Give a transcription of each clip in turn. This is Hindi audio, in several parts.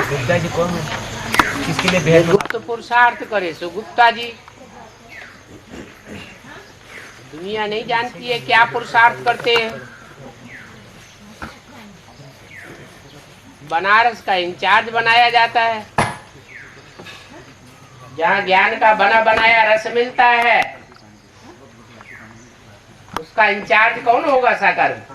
गुप्ता जी कौन है? किसके लिए बेहद गुप्त पुरुषार्थ करे सो गुप्ता जी। दुनिया नहीं जानती है क्या पुरुषार्थ करते हैं। बनारस का इंचार्ज बनाया जाता है, जहाँ ज्ञान का बना बनाया रस मिलता है, उसका इंचार्ज कौन होगा साकार है?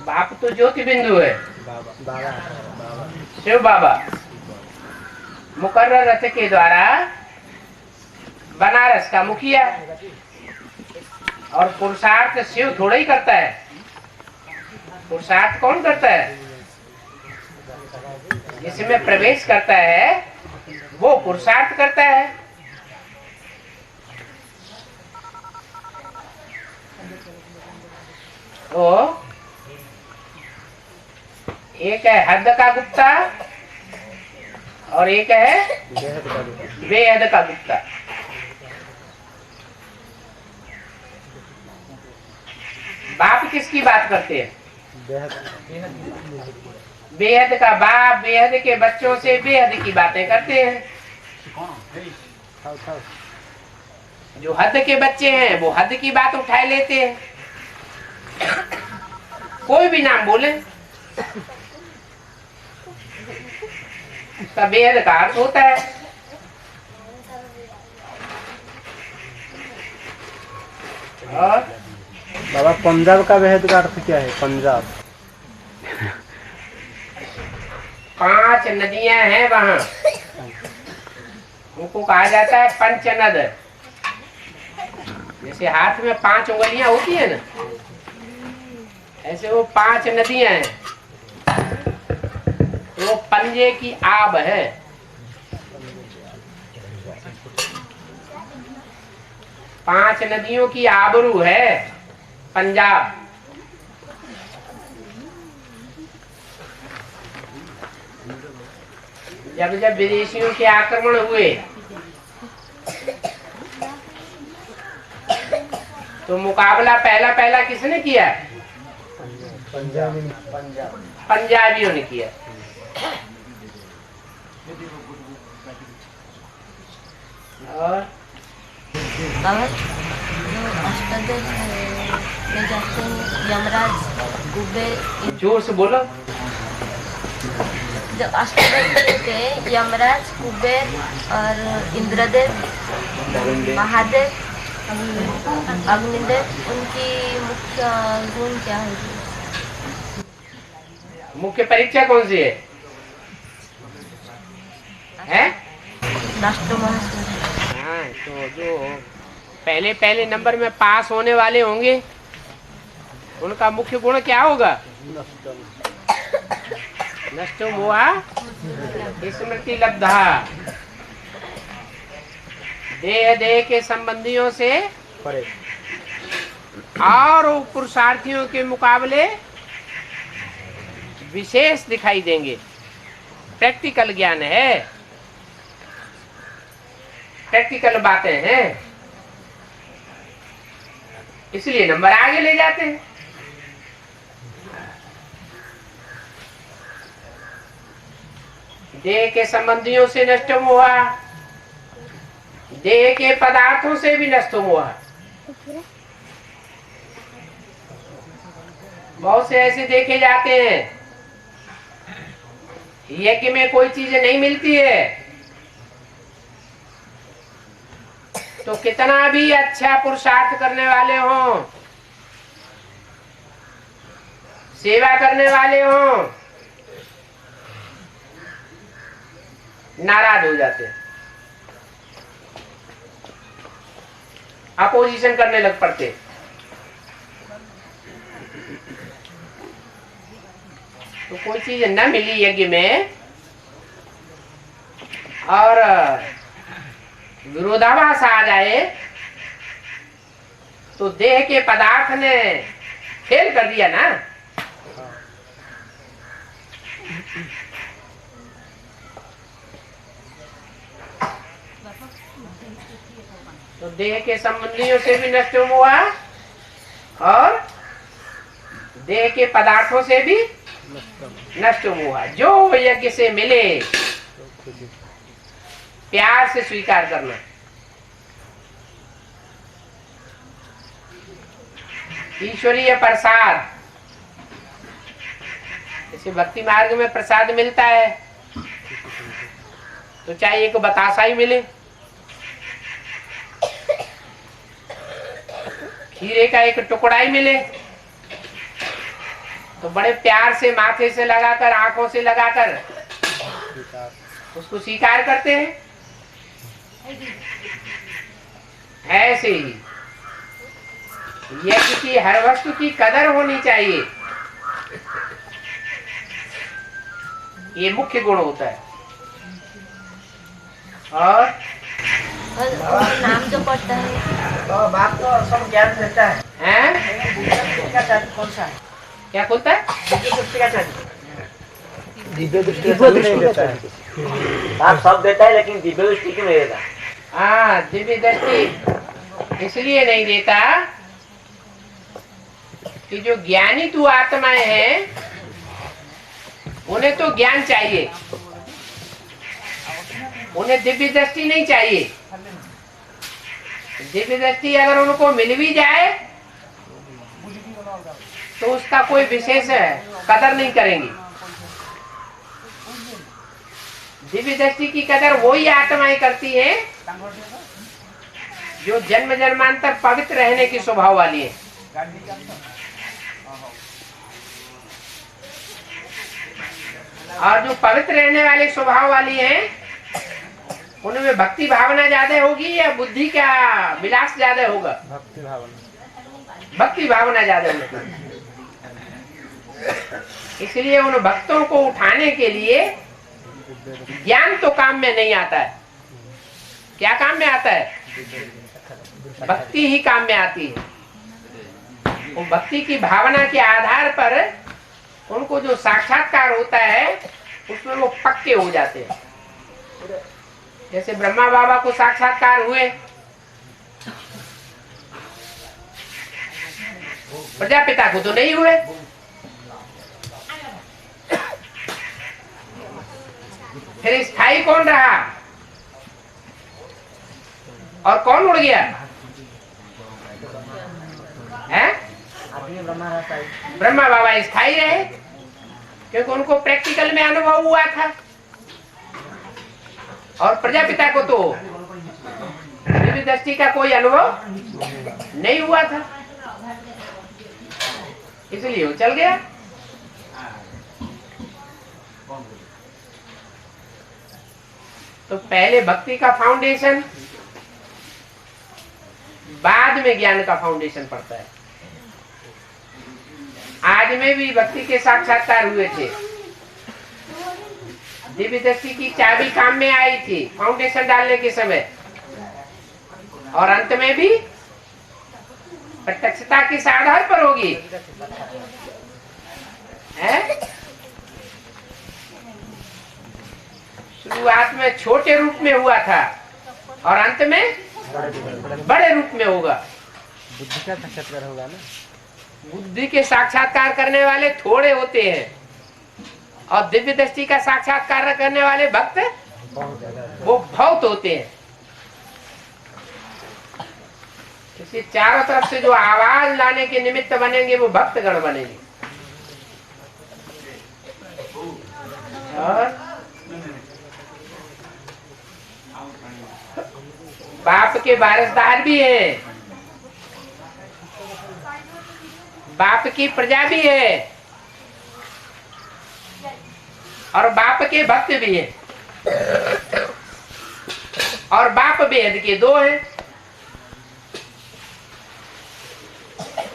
बाप तो ज्योति बिंदु है, शिव बाबा मुकर्रर रथ के द्वारा बनारस का मुखिया। और पुरुषार्थ शिव थोड़ा ही करता है, पुरुषार्थ कौन करता है? जिसमें प्रवेश करता है वो पुरुषार्थ करता है। तो एक है हद का गुप्ता और एक है बेहद का गुप्ता। बाप किसकी बात करते हैं? बेहद का बाप बेहद के बच्चों से बेहद की बातें करते हैं। जो हद के बच्चे हैं वो हद की बात उठाए लेते हैं, कोई भी नाम बोले उसका बेहद का अर्थ होता है। और बाबा पंजाब का बेहद का अर्थ क्या है? पंजाब 5 नदियां हैं वहां, उनको कहा जाता है पंचनद। जैसे हाथ में 5 उंगलियां होती है ना, ऐसे वो 5 नदियां हैं। वो पंजे की आब है। पांच नदियों की आबरू है पंजाब। जब जब विदेशियों के आक्रमण हुए तो मुकाबला पहला पहला किसने किया? पंजाबियों ने किया। और बाबा जो अष्टदल में जाते हैं यमराज कुबेर, जोर से बोलो। जो अष्टदल में होते हैं यमराज कुबेर और इंद्रदेव, महादेव, अग्निदेव, उनकी मुख्य गुण क्या है? मुख्य परीक्षा कौन सी है? राष्ट्रमहासूर्य। हाँ, तो जो पहले पहले नंबर में पास होने वाले होंगे उनका मुख्य गुण क्या होगा? नष्टो मोहा स्मृति लब्धा। देह देह के संबंधियों से और पुरुषार्थियों के मुकाबले विशेष दिखाई देंगे। प्रैक्टिकल ज्ञान है, प्रैक्टिकल बातें हैं, इसलिए नंबर आगे ले जाते हैं। देह के संबंधियों से नष्ट हुआ, देह के पदार्थों से भी नष्ट हुआ। बहुत से ऐसे देखे जाते हैं यज्ञ में कोई चीज नहीं मिलती है तो कितना भी अच्छा पुरुषार्थ करने वाले हों, सेवा करने वाले हों, नाराज हो जाते हैं, अपोजिशन करने लग पड़ते। तो कोई चीज न मिली यज्ञ में और विरोधाभास आ जाए तो देह के पदार्थ ने फेल कर दिया ना। तो देह के संबंधियों से भी नष्ट हुआ और देह के पदार्थों से भी नष्ट मोह। जो यज्ञ से मिले प्यार से स्वीकार करना। ईश्वरीय प्रसाद, जैसे भक्ति मार्ग में प्रसाद मिलता है तो चाहे एक बतासा ही मिले, खीरे का एक टुकड़ा ही मिले तो बड़े प्यार से माथे से लगाकर, आंखों से लगाकर उसको स्वीकार करते हैं। ऐसे ही यज्ञ की हर वस्तु की कदर होनी चाहिए, ये मुख्य गुण होता है। और नाम जो पढ़ता है तो बाप तो सब ज्ञान देता है। हैं? कौन सा है? क्या खोलता है? दिव्य दृष्टि का चाहिए। दिव्य दृष्टि नहीं देता है। बाप सब देता है लेकिन दिव्य दृष्टि क्यों नहीं देता? हाँ, दिव्य दृष्टि इसलिए नहीं देता कि जो ज्ञानी तू आत्माएं हैं उन्हें तो ज्ञान चाहिए, उन्हें दिव्य दृष्टि नहीं चाहिए। दिव्य दृष्टि अगर उनको मिल भी जाए तो उसका कोई विशेष कदर नहीं करेंगे। दिव्य दृष्टि की कदर वही आत्माएं करती हैं जो जन्म जन्मांतर पवित्र रहने की स्वभाव वाली है। और जो पवित्र रहने वाले स्वभाव वाली हैं उनमें भक्ति भावना ज्यादा होगी या बुद्धि का विलास ज्यादा होगा? भक्ति भावना। भक्ति भावना ज्यादा होगी। इसलिए उन भक्तों को उठाने के लिए ज्ञान तो काम में नहीं आता है। क्या काम में आता है? भक्ति ही काम में आती है। वो भक्ति की भावना के आधार पर उनको जो साक्षात्कार होता है उसमें वो पक्के हो जाते हैं। जैसे ब्रह्मा बाबा को साक्षात्कार हुए, प्रजापिता को तो नहीं हुए। फिर स्थायी कौन रहा और कौन उड़ गया? है? ब्रह्मा बाबा स्थायी रहे क्योंकि उनको प्रैक्टिकल में अनुभव हुआ था, और प्रजापिता को तो दिव्य दृष्टि का कोई अनुभव नहीं हुआ था, इसलिए वो चल गया। तो पहले भक्ति का फाउंडेशन, बाद में ज्ञान का फाउंडेशन पड़ता है। आज में भी भक्ति के साक्षात्कार हुए थे, दिव्य दृष्टि की चाबी काम में आई थी फाउंडेशन डालने के समय, और अंत में भी प्रत्यक्षता किस आधार पर होगी? है? शुरुआत में छोटे रूप में हुआ था और अंत में बड़े रूप में होगा। बुद्धि का साक्षात्कार होगा ना। बुद्धि के साक्षात्कार करने वाले थोड़े होते हैं और दिव्य दृष्टि का साक्षात्कार करने वाले भक्त वो बहुत होते हैं। इसलिए चारों तरफ से जो आवाज लाने के निमित्त बनेंगे वो भक्तगण बनेंगे। और बाप के वारिसदार भी है, बाप की प्रजा भी है, और बाप के भक्त भी है, और बाप बेहद के दो हैं।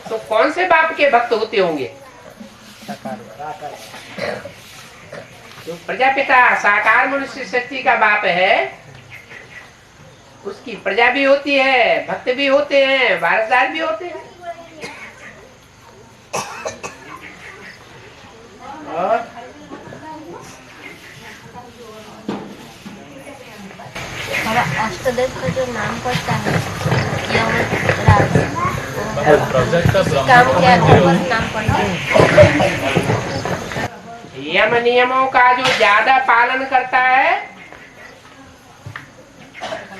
तो कौन से बाप के भक्त होते होंगे? जो प्रजापिता साकार मनुष्य शक्ति का बाप है उसकी प्रजा भी होती है, भक्त भी होते हैं, वारिसदार भी होते हैं। और हमारा अष्टदेव का जो नाम पड़ता है यमराज, काम के आधार पर नाम पड़ता है। यम नियमों का जो ज्यादा पालन करता है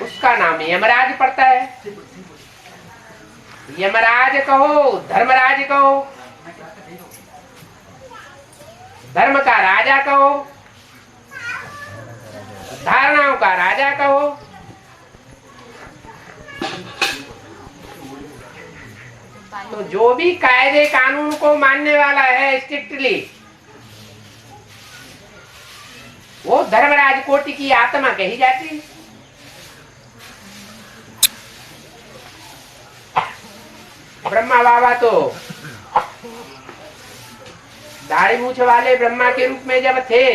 उसका नाम यमराज पड़ता है। यमराज कहो, धर्मराज कहो, धर्म का राजा कहो, धारणाओं का राजा कहो, तो जो भी कायदे कानून को मानने वाला है स्ट्रिक्टली, वो धर्मराज कोटि की आत्मा कही जाती है। ब्रह्मा बाबा तो दाढ़ी मूछ वाले ब्रह्मा के रूप में जब थे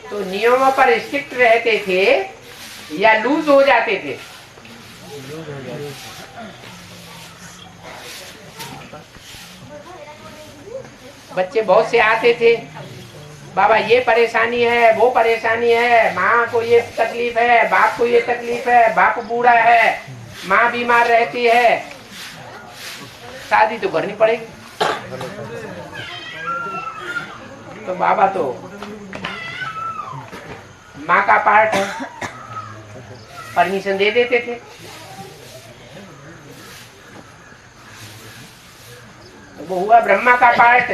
तो नियमों पर स्ट्रिक्ट रहते थे या लूज हो जाते थे? बच्चे बहुत से आते थे, बाबा ये परेशानी है, वो परेशानी है, माँ को ये तकलीफ है, बाप को ये तकलीफ है, बाप बूढ़ा है, माँ बीमार रहती है, शादी तो करनी पड़ेगी। तो बाबा तो माँ का पार्ट है, परमिशन दे देते थे। तो वो हुआ ब्रह्मा का पार्ट,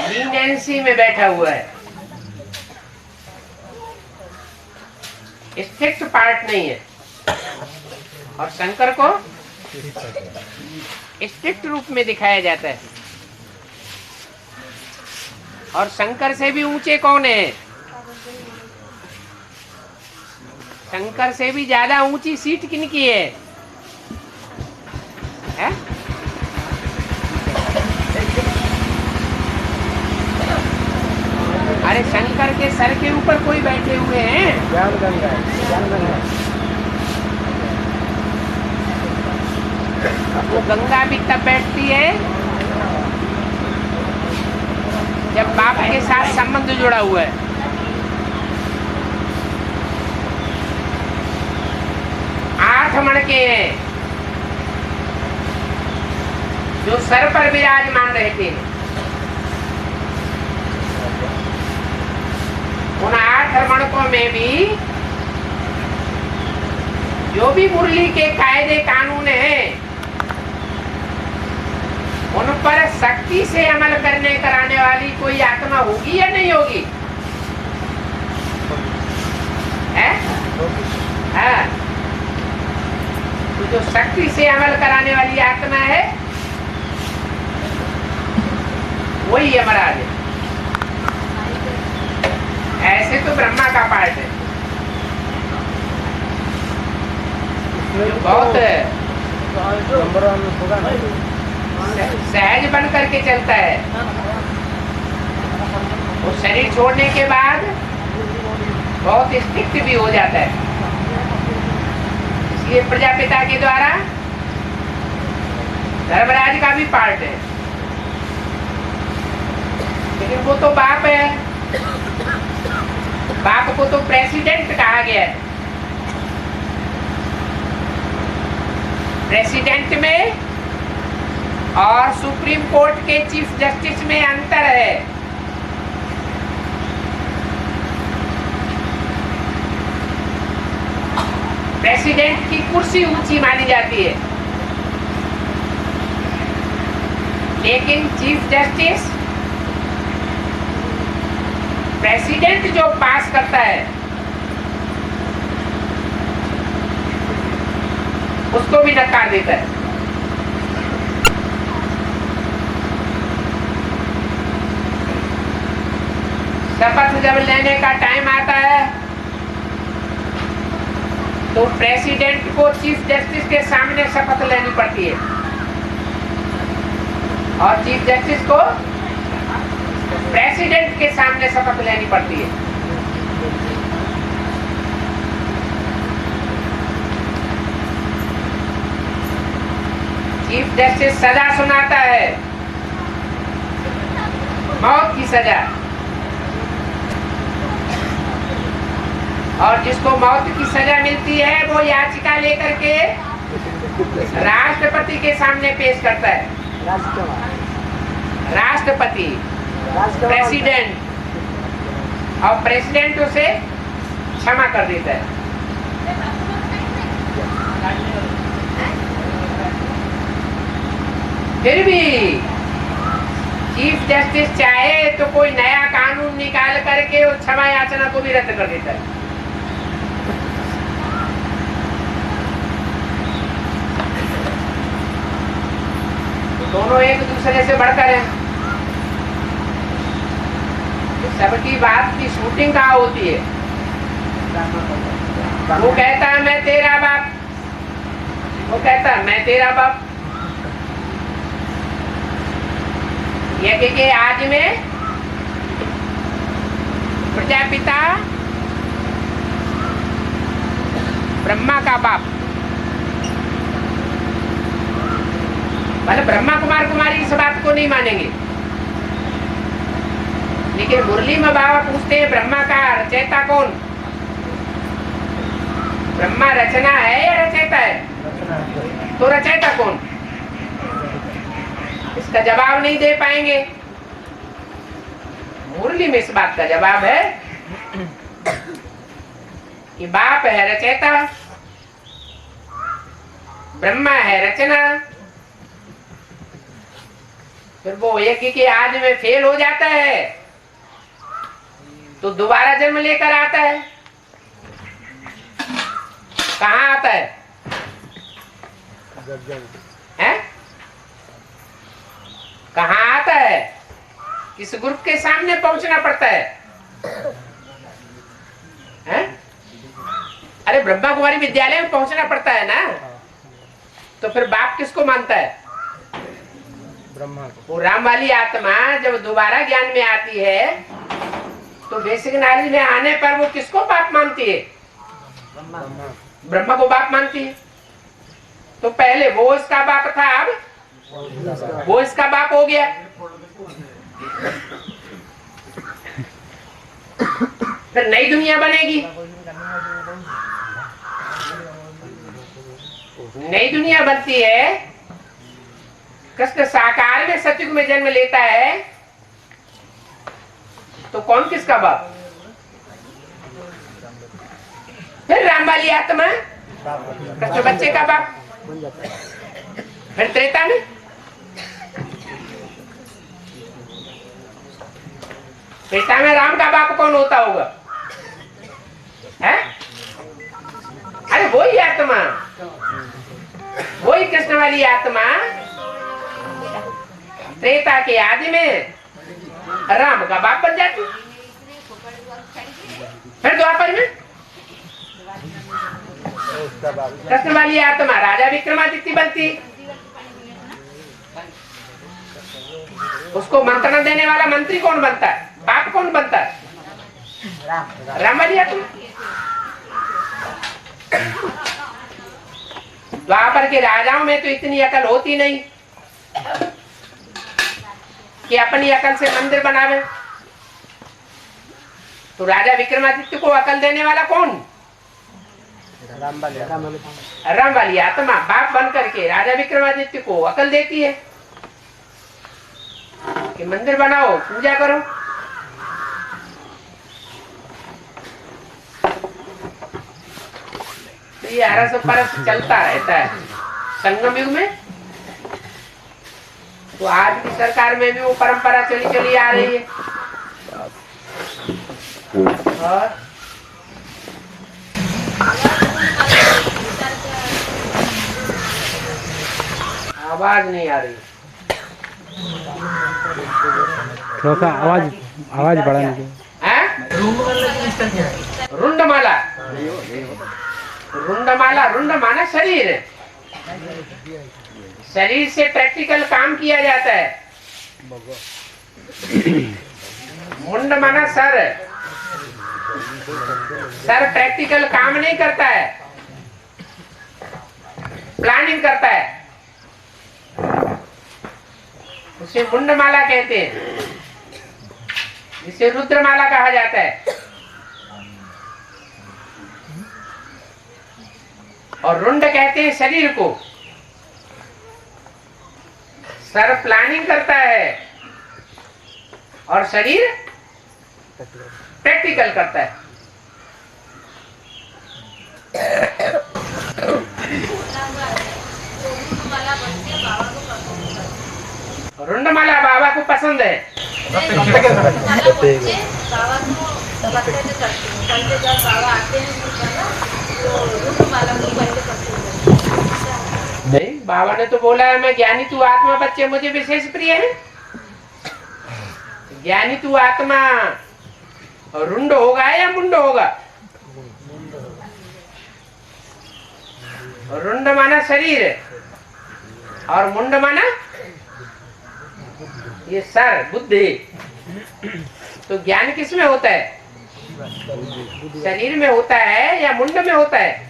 लीनेंसी में बैठा हुआ है, स्ट्रिक्ट पार्ट नहीं है। और शंकर को स्ट्रिक्ट रूप में दिखाया जाता है। और शंकर से भी ऊंचे कौन है? शंकर से भी ज्यादा ऊंची सीट किनकी है? अरे शंकर के सर के ऊपर कोई बैठे हुए हैं, ज्ञान गंगा है, ज्ञान गंगा। वो गंगा भी तब बैठती है जब बाप के साथ संबंध जुड़ा हुआ है। आठ मणके हैं जो सर पर विराजमान रहते हैं। उन 8 मणकों में भी जो भी मुरली के कायदे कानून हैं उन पर सख्ती से अमल करने कराने वाली कोई आत्मा होगी या नहीं होगी? है? हाँ। तो जो सख्ती से अमल कराने वाली आत्मा है वही यमराज है। ऐसे तो ब्रह्मा का पार्ट है जो बहुत सहज बन करके चलता है। वो शरीर छोड़ने के बाद बहुत स्ट्रिक्ट भी हो जाता है। इसलिए प्रजापिता के द्वारा धर्मराज का भी पार्ट है, लेकिन वो तो बाप है। बाप को तो प्रेसिडेंट कहा गया है। प्रेसिडेंट में और सुप्रीम कोर्ट के चीफ जस्टिस में अंतर है। प्रेसिडेंट की कुर्सी ऊंची मानी जाती है, लेकिन चीफ जस्टिस प्रेसिडेंट जो पास करता है उसको भी नकार देता है। शपथ जब लेने का टाइम आता है तो प्रेसिडेंट को चीफ जस्टिस के सामने शपथ लेनी पड़ती है और चीफ जस्टिस को प्रेसिडेंट के सामने शपथ लेनी पड़ती है। चीफ जस्टिस सजा सुनाता है, मौत की सजा। और जिसको मौत की सजा मिलती है वो याचिका लेकर के राष्ट्रपति के सामने पेश करता है। राष्ट्रपति, प्रेसिडेंट, और प्रेसिडेंट उसे क्षमा कर देता है। फिर भी चीफ जस्टिस चाहे तो कोई नया कानून निकाल करके उस क्षमा याचना को भी रद्द कर देता है। दोनों एक दूसरे से बढ़कर हैं। सबकी बात की शूटिंग कहाँ होती है? वो कहता है मैं तेरा बाप, वो कहता है मैं तेरा बाप। यज्ञ के आज में प्रजापिता ब्रह्मा का बाप, मतलब ब्रह्मा कुमार कुमारी इस बात को नहीं मानेंगे, लेकिन मुरली में बाबा पूछते हैं ब्रह्मा का रचयिता कौन? ब्रह्मा रचना है या रचयिता है? तो रचयिता कौन? इसका जवाब नहीं दे पाएंगे। मुरली में इस बात का जवाब है कि बाप है रचयिता, ब्रह्मा है रचना। फिर वो यज्ञ के आज में फेल हो जाता है तो दोबारा जन्म लेकर आता है। कहाँ आता है? हैं? कहाँ आता है? किस ग्रुप के सामने पहुंचना पड़ता है? हैं? अरे ब्रह्मा कुमारी विद्यालय में पहुंचना पड़ता है ना। तो फिर बाप किसको मानता है? ब्रह्मा को। वो राम वाली आत्मा जब दोबारा ज्ञान में आती है तो बेसिक नॉलेज में आने पर वो किसको बाप मानती है? ब्रह्मा को बाप मानती है। तो पहले वो इसका बाप था, अब वो इसका बाप हो गया। फिर नई दुनिया बनेगी। नई दुनिया बनती है, कृष्ण साकार में सतयुग में जन्म लेता है तो कौन किसका बाप? फिर राम वाली आत्मा कृष्ण बच्चे का बाप। फिर त्रेता में राम का बाप कौन होता होगा? है? अरे वही आत्मा, वही कृष्ण वाली आत्मा त्रेता के आदि में राम का बाप बन जाती। फिर द्वापर में कृष्ण वाली आत्मा राजा विक्रमादित्य बनती। उसको मंत्रणा देने वाला मंत्री कौन बनता है? बाप कौन बनता है? राम वाली आत्मा। द्वापर के राजाओं में तो इतनी अकल होती नहीं कि अपनी अकल से मंदिर बनावे। तो राजा विक्रमादित्य को अकल देने वाला कौन? राम वाली आत्मा बाप बन करके राजा विक्रमादित्य को अकल देती है कि मंदिर बनाओ, पूजा करो। तो ये हरस परस चलता रहता है संगम युग में। तो आज की सरकार में भी वो परंपरा चली चली आ रही है। और आवाज नहीं आ रही। थोड़ा सा आवाज बढ़ाने की। रुंडमाला, रुंडमाला, रुंड माना शरीर। शरीर से प्रैक्टिकल काम किया जाता है। मुंड माना सर, सर प्रैक्टिकल काम नहीं करता है, प्लानिंग करता है। उसे मुंडमाला कहते हैं, जिसे रुद्रमाला कहा जाता है। और रुंड कहते हैं शरीर को। सर प्लानिंग करता है और शरीर प्रैक्टिकल करता है। रुंडमाला बाबा को पसंद है। नहीं, बाबा ने तो बोला है मैं ज्ञानी तू आत्मा बच्चे मुझे विशेष प्रिय है। ज्ञानी तू आत्मा रुंड होगा या मुंड होगा? रुंड माना शरीर और मुंड माना ये सर बुद्धि। तो ज्ञान किस में होता है? शरीर में होता है या मुंड में होता है?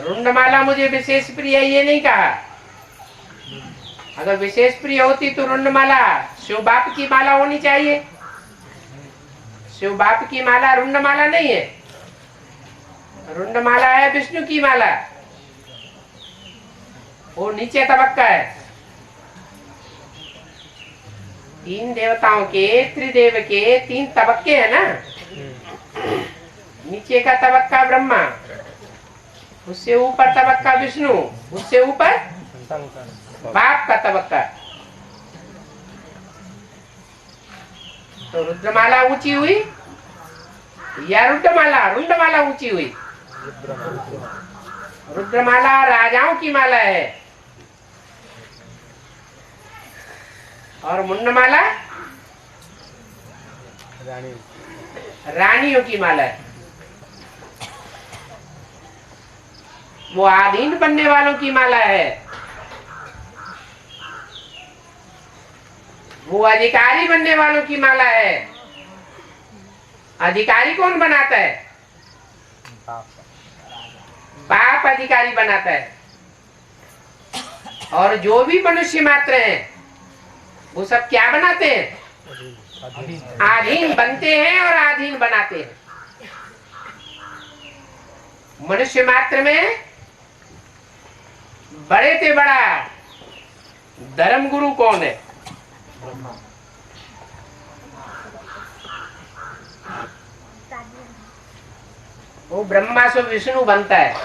रुंडमाला मुझे विशेष प्रिय ये नहीं कहा। अगर विशेष प्रिय होती तो रुंडमाला शिव बाप की माला होनी चाहिए। शिव बाप की माला रुंडमाला नहीं है। रुंडमाला है विष्णु की माला, वो नीचे तबक्का है। तीन देवताओं के त्रिदेव के तीन तबक्के हैं ना। नीचे का तबक्का ब्रह्मा, उससे ऊपर तबक्का विष्णु, उससे ऊपर बाप का तबक्का। तो रुद्रमाला ऊंची हुई या रुद्रमाला? रुद्रमाला ऊंची हुई। रुद्रमाला राजाओं की माला है और मुंडमाला रानियों की माला है। वो आधीन बनने वालों की माला है। वो अधिकारी बनने वालों की माला है। अधिकारी कौन बनाता है? बाप अधिकारी बनाता है। और जो भी मनुष्य मात्र हैं वो सब क्या बनाते हैं? आधीन बनते हैं और आधीन बनाते हैं। मनुष्य मात्र में बड़े से बड़ा धर्म गुरु कौन है? वो ब्रह्मा से विष्णु बनता है,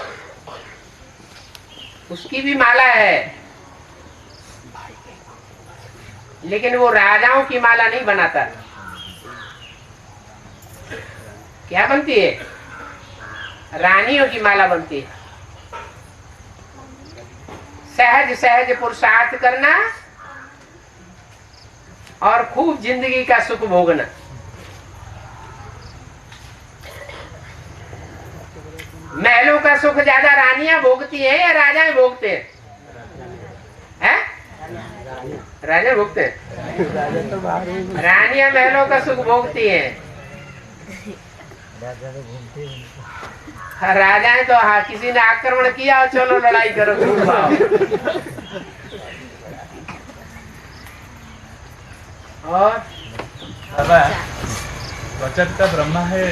उसकी भी माला है। लेकिन वो राजाओं की माला नहीं बनाता। क्या बनती है? रानियों की माला बनती है। सहज सहज पुरुषार्थ करना और खूब जिंदगी का सुख भोगना। महलों का सुख ज्यादा रानियां भोगती हैं या राजाएं भोगते हैं? हैं? राजा भोगते हैं। रानियां महलों का सुख भोगती हैं। राजाएं तो हाँ, किसी ने आक्रमण किया चलो लड़ाई करो। और वचन का ब्रह्मा है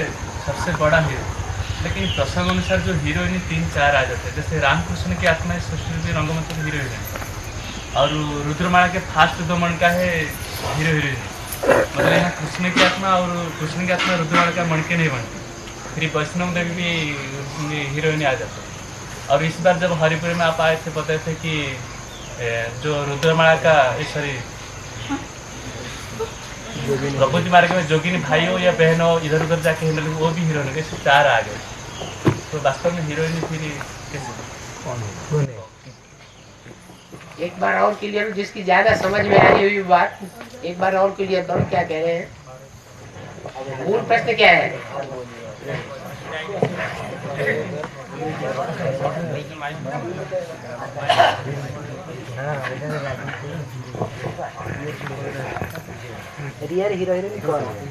सबसे बड़ा हीरो, लेकिन प्रसंग अनुसार जो हीरोइन 3-4 आ जाते हैं। जैसे रामकृष्ण की आत्मा सृष्टि रंगमंच में हीरोइन है, और रुद्रमाला के फास्ट 2 मन का है हीरो हीरोइन। मतलब यहाँ कृष्ण की आत्मा और कृष्ण की आत्मा रुद्रमाला का मन के नहीं बनती। फिर वैष्णव देवी भी हीरोइन आ जाते हैं। और इस बार जब हरिपुर में आप आए थे बताए थे कि जो रुद्रमाला का सॉरी प्रभु जी मार्ग में जोगिनी भाई हो या बहन हो इधर उधर जाके हिंडल वो भी हीरोइन के 4 आ गए। तो वास्तव में हीरोइन फिर कैसे? एक बार और क्लियर, जिसकी ज्यादा समझ में आ रही हुई बात एक बार और क्लियर करो। क्या कह रहे हैं? मूल प्रश्न क्या है?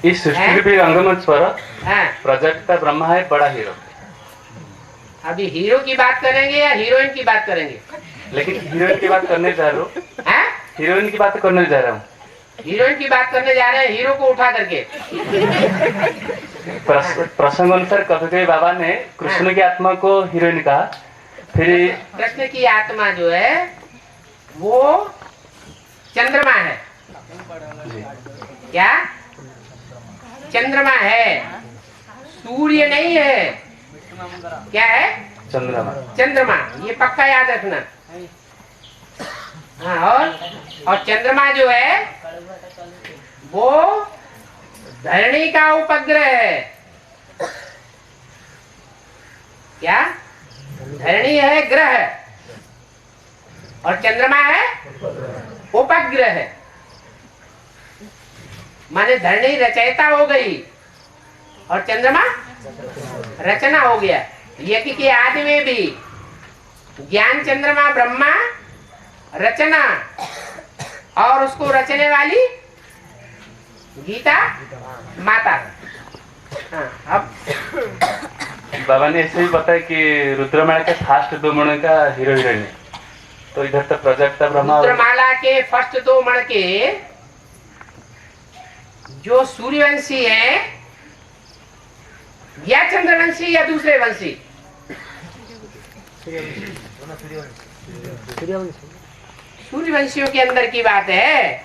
इस सृष्टि के भी रंगमंच पर हाँ। प्रजापिता ब्रह्मा है बड़ा हीरो। अभी हीरो की बात करेंगे या हीरोइन की बात करेंगे? लेकिन हीरोइन की बात करने जा रहा हूँ। हैं? हीरोइन की बात करने जा रहा हूँ। हीरोइन की बात करने जा रहे हैं, हीरो को उठा करके। प्रसंग अनुसार कभी कभी बाबा ने कृष्ण की आत्मा को हीरोइन कहा, फिर कृष्ण की आत्मा जो है वो चंद्रमा है। क्या चंद्रमा है, सूर्य नहीं है। क्या है? चंद्रमा। चंद्रमा, ये पक्का याद रखना। हाँ, और चंद्रमा जो है वो धरणी का उपग्रह है। क्या? धरणी है ग्रह और चंद्रमा है उपग्रह है। माने धरणी रचयिता हो गई और चंद्रमा रचना हो गया। यज्ञ के आदि में भी ज्ञान चंद्रमा ब्रह्मा रचना और उसको रचने वाली गीता माता। हाँ, अब बाबा ने ऐसे भी बताया कि रुद्रमाला के फर्स्ट 2 मणि का हीरो हीरोइन है। तो इधर तो प्रजापिता ब्रह्मा रुद्रमाला के फर्स्ट 2 मण के जो सूर्यवंशी है या चंद्रवंशी या दूसरे वंशी, सूर्यवंशियों के अंदर की बात है।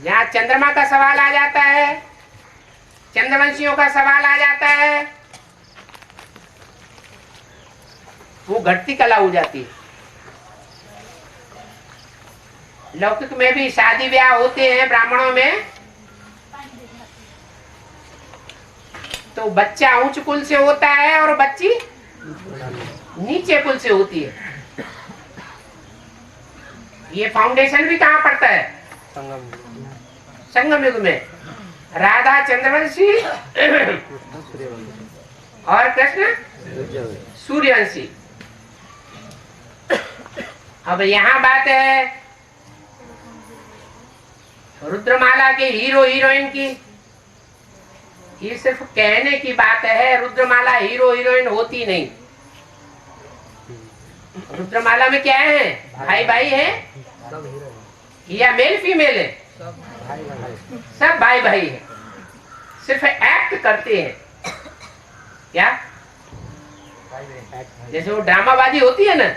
यहाँ चंद्रमा का सवाल आ जाता है, चंद्रवंशियों का सवाल आ जाता है, वो घटती कला हो जाती है। लौकिक में भी शादी ब्याह होते हैं ब्राह्मणों में, तो बच्चा उच्च कुल से होता है और बच्ची नीचे कुल से होती है। ये फाउंडेशन भी कहाँ पड़ता है? संगम युग में। राधा चंद्रवंशी और कृष्ण सूर्यवंशी। अब यहाँ बात है रुद्रमाला के हीरो हीरोइन की। ये सिर्फ कहने की बात है, रुद्रमाला हीरो हीरोइन होती नहीं। रुद्रमाला में क्या है? भाई भाई है या मेल फीमेल है? सब भाई भाई है, सिर्फ एक्ट करते हैं। क्या? जैसे वो ड्रामाबाजी होती है ना,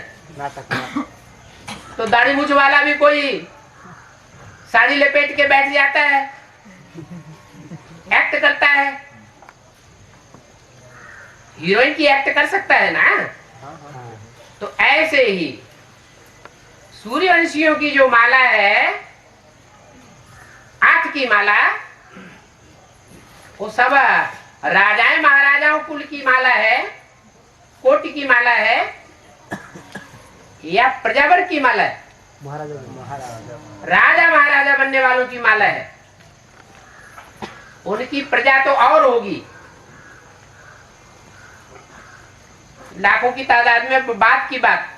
तो दाढ़ी मूछ वाला भी कोई साड़ी लपेट के बैठ जाता है, एक्ट करता है। हीरोइन की एक्ट कर सकता है ना। तो ऐसे ही सूर्यवंशियों की जो माला है, 8 की माला, वो सब राजाएं महाराजाओं कुल की माला है, कोटि की माला है या प्रजावर्ग की माला है? राजा महाराजा बनने वालों की माला है। उनकी प्रजा तो और होगी, लाखों की तादाद में, बात की बात।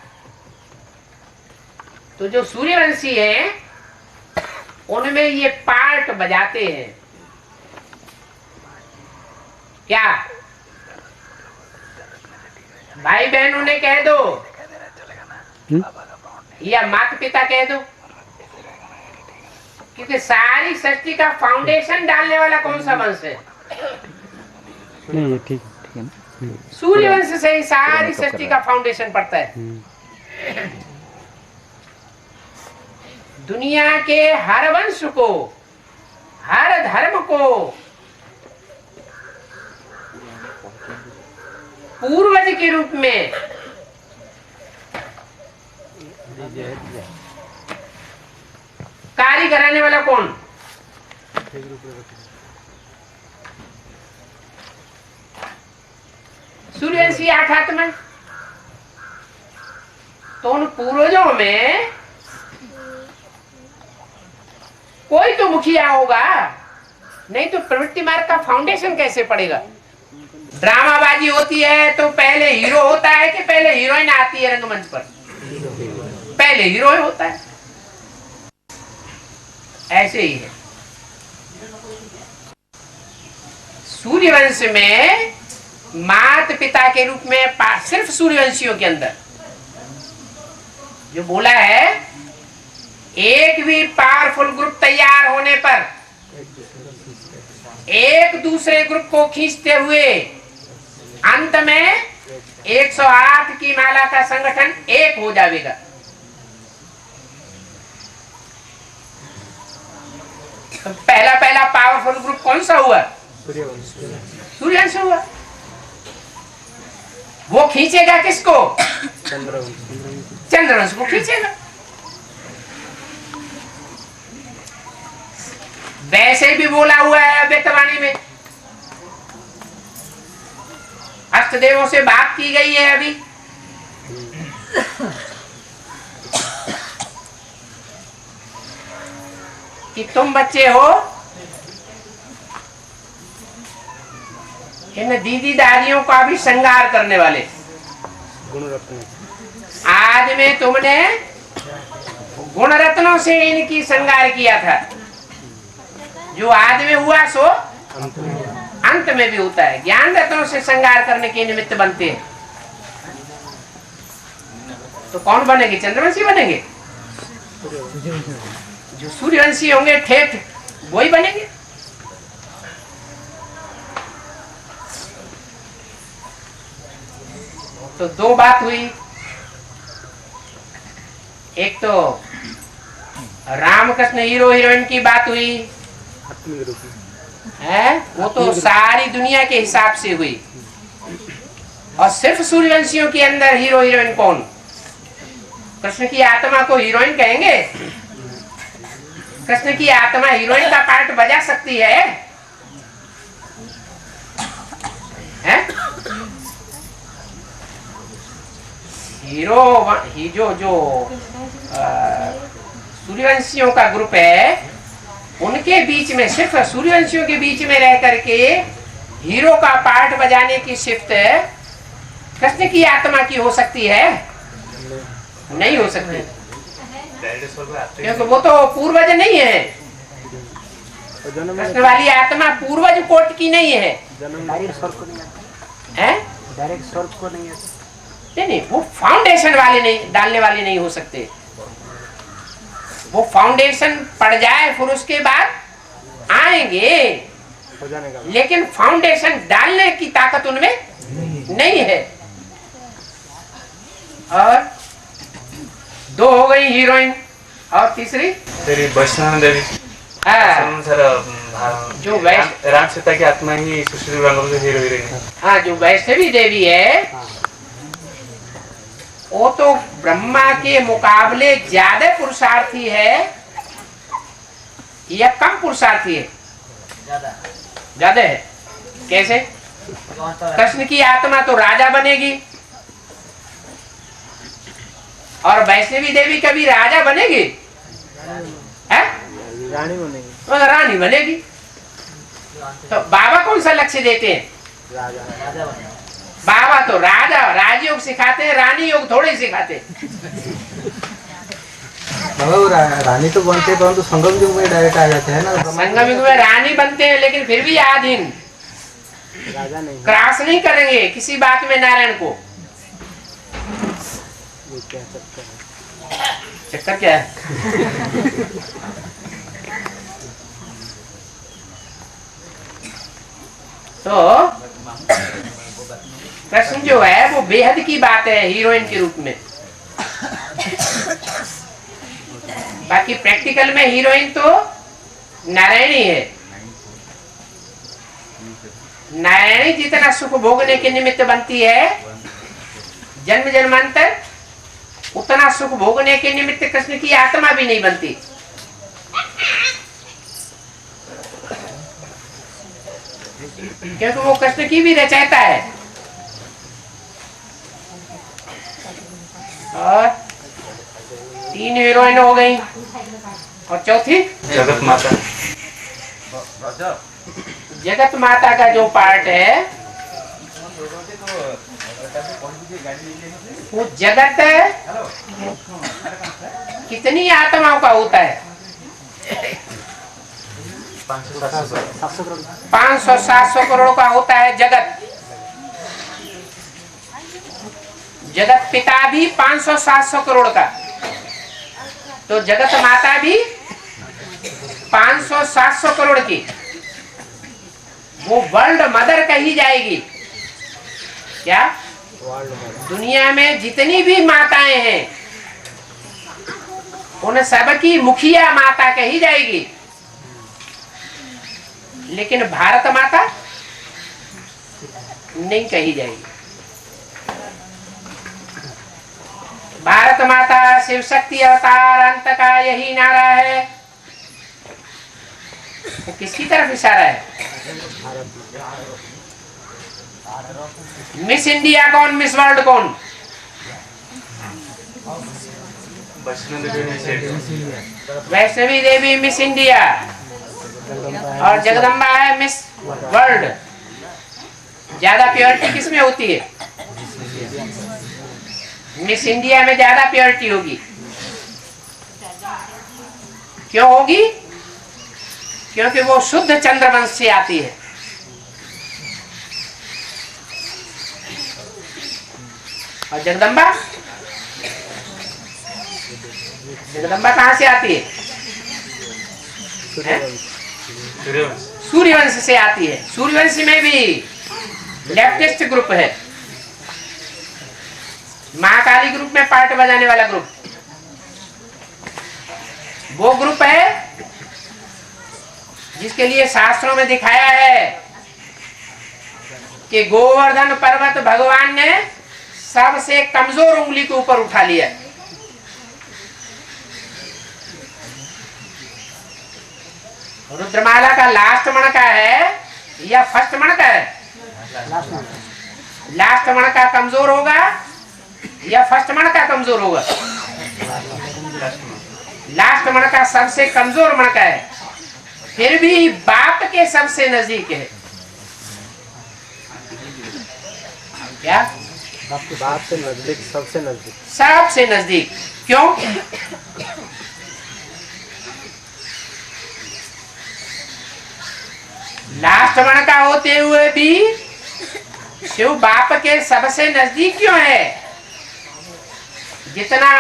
तो जो सूर्यवंशी हैं उनमें ये पार्ट बजाते हैं। क्या? भाई बहन उन्हें कह दो या माता पिता कह दो, क्योंकि सारी सृष्टि का फाउंडेशन डालने वाला कौन सा वंश है? नहीं ये ठीक है ना। सूर्यवंश से ही सारी सृष्टि का फाउंडेशन पड़ता है। दुनिया के हर वंश को, हर धर्म को पूर्वज के रूप में कार्य कराने वाला कौन? सूर्यवंशी 8 आत्मा। तो उन पूर्वजों में कोई तो मुखिया होगा, नहीं तो प्रवृत्ति मार्ग का फाउंडेशन कैसे पड़ेगा? ड्रामाबाजी होती है तो पहले हीरो होता है कि पहले हीरोइन आती है रंगमंच पर? पहले हीरो होता है। ऐसे ही है सूर्यवंश में, माता पिता के रूप में सिर्फ सूर्यवंशियों के अंदर जो बोला है, एक भी पावरफुल ग्रुप तैयार होने पर एक दूसरे ग्रुप को खींचते हुए अंत में 108 की माला का संगठन एक हो जाएगा। तो पहला पावरफुल ग्रुप कौन सा हुआ? सूर्यवंश हुआ। वो खींचेगा किसको? चंद्रवंश को खींचेगा। वैसे भी बोला हुआ है वेदवाणी में, अष्टदेवों से बात की गई है अभी। कि तुम बच्चे हो, इन दीदी दादियों का भी श्रृंगार करने वाले। आज में तुमने गुण रत्नों से इनकी श्रृंगार किया था। जो आज में हुआ सो अंत में भी होता है। ज्ञान रत्नों से श्रृंगार करने के निमित्त बनते हैं। तो कौन बनेंगे? चंद्रवंशी बनेंगे। जो सूर्यवंशी होंगे ठेठ वही बनेंगे। तो दो बात हुई। एक तो रामकृष्ण हीरो हीरोइन की बात हुई है, वो तो सारी दुनिया के हिसाब से हुई। और सिर्फ सूर्यवंशियों के अंदर हीरो हीरोइन कौन? कृष्ण की आत्मा को हीरोइन कहेंगे? कृष्ण की आत्मा हीरोइन का पार्ट बजा सकती है? हीरो जो सूर्यवंशियों का ग्रुप है, उनके बीच में, सिर्फ सूर्यवंशियों के बीच में रह करके हीरो का पार्ट बजाने की शिफ्ट कृष्ण की आत्मा की हो सकती है? नहीं हो सकती, क्योंकि वो तो पूर्वज नहीं है। कृष्ण वाली आत्मा पूर्वज कोट की नहीं है। डायरेक्ट स्वर्ग को नहीं आता। नहीं, वो फाउंडेशन वाले नहीं, डालने वाले नहीं हो सकते। वो फाउंडेशन पड़ जाए फिर उसके बाद आएंगे, लेकिन फाउंडेशन डालने की ताकत उनमें नहीं है। और दो हो गई हीरोइन, और तीसरी तेरी वैष्णव देवी। जो राम सीता की आत्मा ही सुश्री रंगों से हीरो हीरोइन है। हाँ, जो वैष्णवी देवी है वो तो ब्रह्मा के मुकाबले ज्यादा पुरुषार्थी है या कम पुरुषार्थी है? ज्यादा है। कैसे? कृष्ण की आत्मा तो राजा बनेगी, और वैष्णवी देवी कभी राजा बनेगी? रानी बनेगी। रानी बनेगी। तो बाबा कौन सा लक्ष्य देते हैं? राजा बाबा तो राजयोग सिखाते हैं, रानी योग थोड़े सिखाते हैं। रानी तो बनते हैं, परंतु संगम युग में डायरेक्ट आ जाते हैं ना। संगम युग में रानी बनते हैं, लेकिन फिर भी आधीन, राजा नहीं, क्रॉस नहीं करेंगे किसी बात में नारायण को। चक्कर क्या है? तो कृष्ण जो है वो बेहद की बात है हीरोइन के रूप में। बाकी प्रैक्टिकल में हीरोइन तो नारायणी है। नारायणी जितना सुख भोगने के निमित्त बनती है जन्म जन्मांतर, उतना सुख भोगने के निमित्त कृष्ण की आत्मा भी नहीं बनती। क्योंकि वो कृष्ण की भी रचयिता है। और 3 हीरोइन हो गई, और चौथी जगत माता। जगत माता का जो पार्ट है वो जगत कितनी आत्माओं का होता है? 500-700 करोड़ का होता है जगत। जगत पिता भी 500-700 करोड़ का, तो जगत माता भी 500-700 करोड़ की। वो वर्ल्ड मदर कही जाएगी। क्या? दुनिया में जितनी भी माताएं हैं उन सबकी मुखिया माता कही जाएगी, लेकिन भारत माता नहीं कही जाएगी। भारत माता शिव शक्ति अवतार अंत का यही नारा है। वो किसकी तरफ इशारा है? मिस इंडिया कौन, मिस वर्ल्ड कौन? वैष्णवी देवी मिस इंडिया और जगदम्बा है मिस वर्ल्ड। ज्यादा प्योरिटी किसमें होती है? मिस इंडिया में ज्यादा प्योरिटी होगी। क्यों होगी? क्योंकि वो शुद्ध चंद्रवंश से आती है। और जगदम्बा, जगदम्बा कहाँ से आती है? सूर्यवंश से आती है। सूर्यवंश में भी लेफ्टिस्ट ग्रुप है, महाकाली ग्रुप में पार्ट बजाने वाला ग्रुप, वो ग्रुप है जिसके लिए शास्त्रों में दिखाया है कि गोवर्धन पर्वत भगवान ने सबसे कमजोर उंगली के ऊपर उठा लिया। रुद्रमाला का लास्ट मणका है या फर्स्ट मणका है? लास्ट मणका कमजोर होगा या फर्स्ट मणका कमजोर होगा? लास्ट मणका सबसे कमजोर मणका है, फिर भी बाप के सबसे नजदीक है। क्या? बाप से नजदीक, सबसे नजदीक, सबसे नजदीक। क्यों? लास्ट मणका होते हुए भी शिव बाप के सबसे नजदीक क्यों है? जितना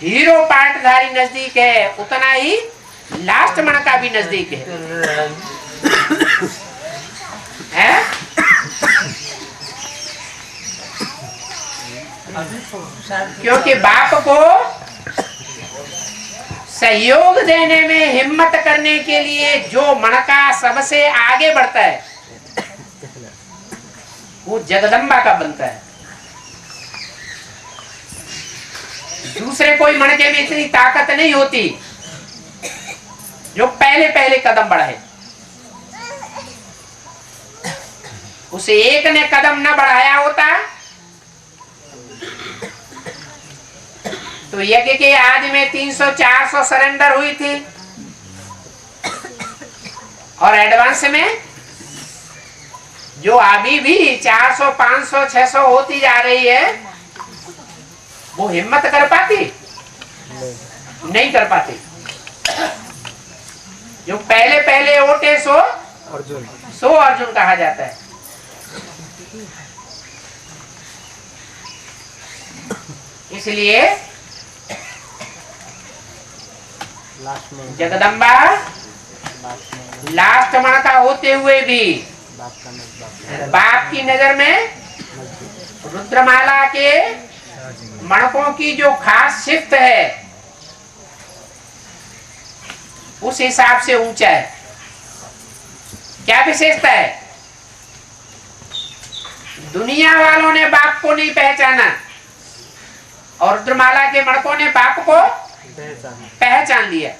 हीरो पार्टधारी नजदीक है उतना ही लास्ट मणका भी नजदीक है? क्योंकि बाप को सहयोग देने में हिम्मत करने के लिए जो मणका सबसे आगे बढ़ता है वो जगदम्बा का बनता है। दूसरे कोई मणके में इतनी ताकत नहीं होती जो पहले पहले कदम बढ़ाए। उसे एक ने कदम न बढ़ाया होता तो यज्ञ के आज में 300-400 सरेंडर हुई थी, और एडवांस में जो अभी भी 400, 500, 600 होती जा रही है, वो हिम्मत कर पाती? नहीं कर पाती। जो पहले पहले ओटे सो अर्जुन कहा जाता है। इसलिए जगदम्बा लास्ट मणका होते हुए भी बाप की नजर में रुद्रमाला के मणकों की जो खास शिफ्ट है उस हिसाब से ऊंचा है। क्या विशेषता है? दुनिया वालों ने बाप को नहीं पहचाना और रुद्रमाला के मणकों ने बाप को पहचान लिया।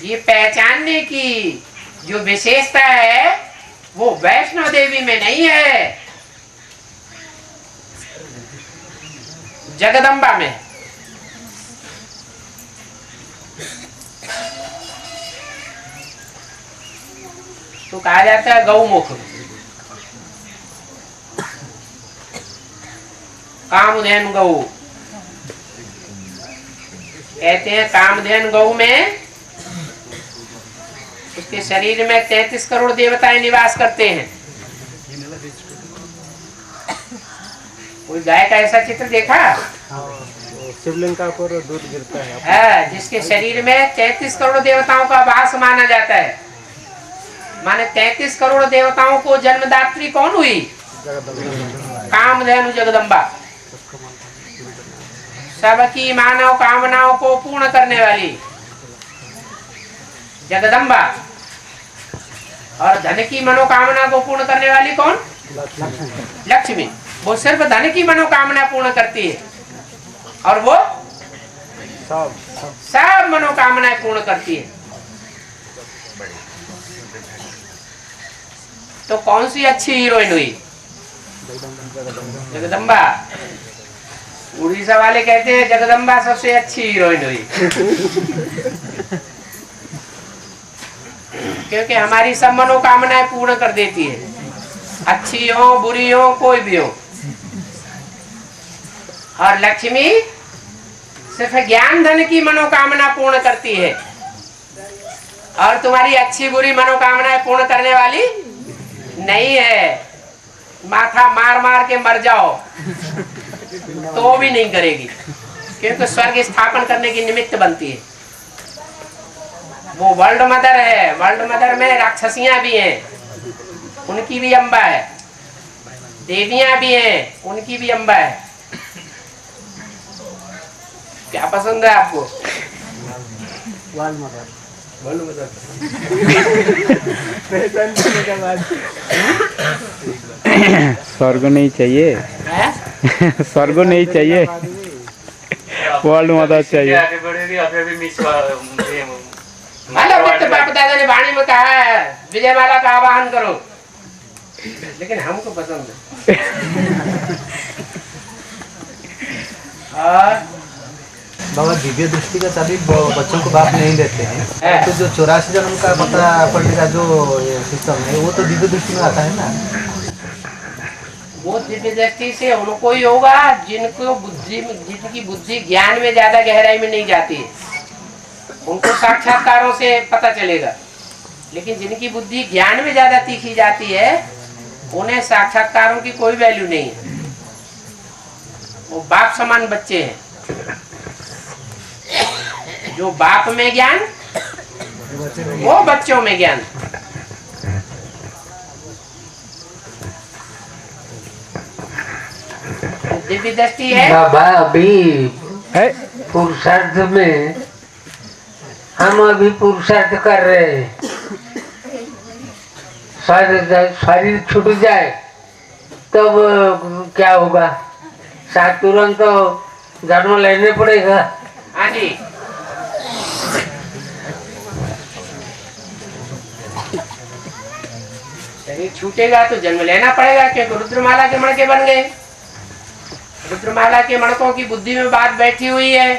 ये पहचानने की जो विशेषता है वो वैष्णो देवी में नहीं है, जगदम्बा में। तो कहा जाता है गौमुख, कामधेनु गौ कहते हैं। कामधेनु गौ में उसके शरीर में 33 करोड़ देवताएं निवास करते हैं। कोई गाय का ऐसा चित्र देखा? शिवलिंग का ऊपर दूध गिरता है, जिसके शरीर में 33 करोड़ देवताओं का वास माना जाता है। माने 33 करोड़ देवताओं को जन्मदात्री कौन हुई? कामधेनु जगदम्बा। सबकी मानव कामनाओं को पूर्ण करने वाली जगदम्बा। और धन की मनोकामना को पूर्ण करने वाली कौन? लक्ष्मी। वो सिर्फ धन की मनोकामना पूर्ण करती है और वो सब मनोकामनाएं पूर्ण करती है। तो कौन सी अच्छी हीरोइन हुई? जगदम्बा। उड़ीसा वाले कहते हैं जगदम्बा सबसे अच्छी हीरोइन हुई। क्योंकि हमारी सब मनोकामनाएं पूर्ण कर देती है, अच्छी हो बुरी हो कोई भी हो। और लक्ष्मी सिर्फ ज्ञान धन की मनोकामना पूर्ण करती है और तुम्हारी अच्छी बुरी मनोकामनाएं पूर्ण करने वाली नहीं है। माथा मार मार के मर जाओ तो भी नहीं करेगी, क्योंकि स्वर्ग स्थापन करने की निमित्त बनती है। वो वर्ल्ड मदर है। वर्ल्ड मदर में राक्षसियां भी हैं, उनकी भी अम्बा है। देवियां भी हैं, उनकी भी अम्बा है। क्या पसंद है आपको? World mother. World mother. स्वर्ग नहीं चाहिए। स्वर्ग नहीं चाहिए, वर्ल्ड मदर चाहिए। आगे बढ़ेगी अभी भी मिस मतलब बाप दादा ने वाणी में कहा है विजयमाला का आवाहन करो, लेकिन हमको पसंद है। और बाबा दिव्य दृष्टि का सभी बच्चों को बाप नहीं देते हैं, तो जो 84 जन्म का पता पढ़ने का जो सिस्टम है वो तो दिव्य दृष्टि में आता है ना। वो दिव्य दृष्टि से उनको ही होगा जिनको बुद्धि में, जिनकी बुद्धि ज्ञान में ज्यादा गहराई में नहीं जाती है, उनको साक्षात्कारों से पता चलेगा। लेकिन जिनकी बुद्धि ज्ञान में ज्यादा तीखी जाती है उन्हें साक्षात्कारों की कोई वैल्यू नहीं है। वो बाप समान बच्चे हैं। जो बाप में ज्ञान वो बच्चों में ज्ञान। दिव्य दृष्टि है। बाबा अभी पुरुषार्थ में हम अभी पुरुषार्थ कर रहे हैं। शरीर छूट जाए तब क्या होगा? शायद तुरंत तो जन्म लेने पड़ेगा। हाँ जी। शरीर छूटेगा तो जन्म लेना पड़ेगा, क्योंकि रुद्रमाला के मणके बन गए। रुद्रमाला के मणकों की बुद्धि में बात बैठी हुई है,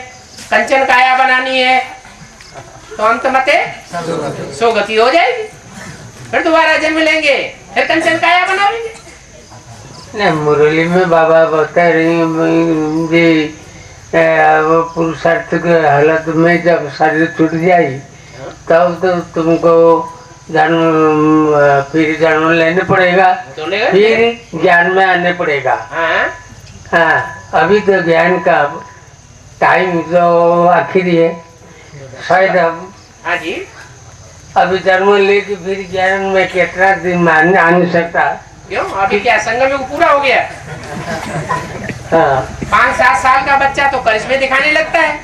कंचन काया बनानी है, तो अंत मते सोगति हो जाएगी। फिर दोबारा जन्म लेंगे, फिर कंचन काया बनाएंगे। नहीं, मुरली में बाबा बता रही जी वो पुरुषार्थ के हालत में जब शरीर छूट जाए तब तो तुमको जन्म फिर जन्म लेने पड़ेगा, फिर ज्ञान में आने पड़ेगा। हाँ, अभी तो ज्ञान का टाइम तो आखिरी है। शायद अब हाँ जी, अभी जन्म लेके फिर ज्ञान में कितना दिन आ नहीं सकता। क्यों? अभी क्या संगम युग पूरा हो गया? हाँ, 5-7 साल का बच्चा तो करिश्मे दिखाने लगता है।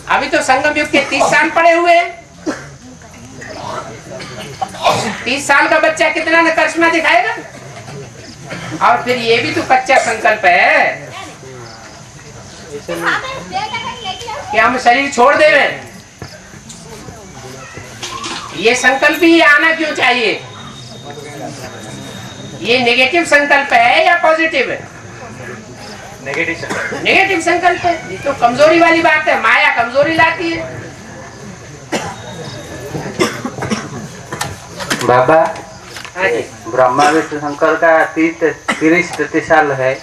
अभी तो संगम युग के 30 साल पड़े हुए हैं। 30 साल का बच्चा कितना न करिश्मा दिखाएगा? और फिर ये भी तो कच्चा संकल्प है कि हम शरीर छोड़ दें। ये संकल्प ही आना क्यों चाहिए? ये नेगेटिव संकल्प है या पॉजिटिव है? नेगेटिव संकल्प है। ये तो कमजोरी वाली बात है। माया कमजोरी लाती है। बाबा हाँ जी। ब्रह्मा विष्णु शंकर का 30-33 साल है,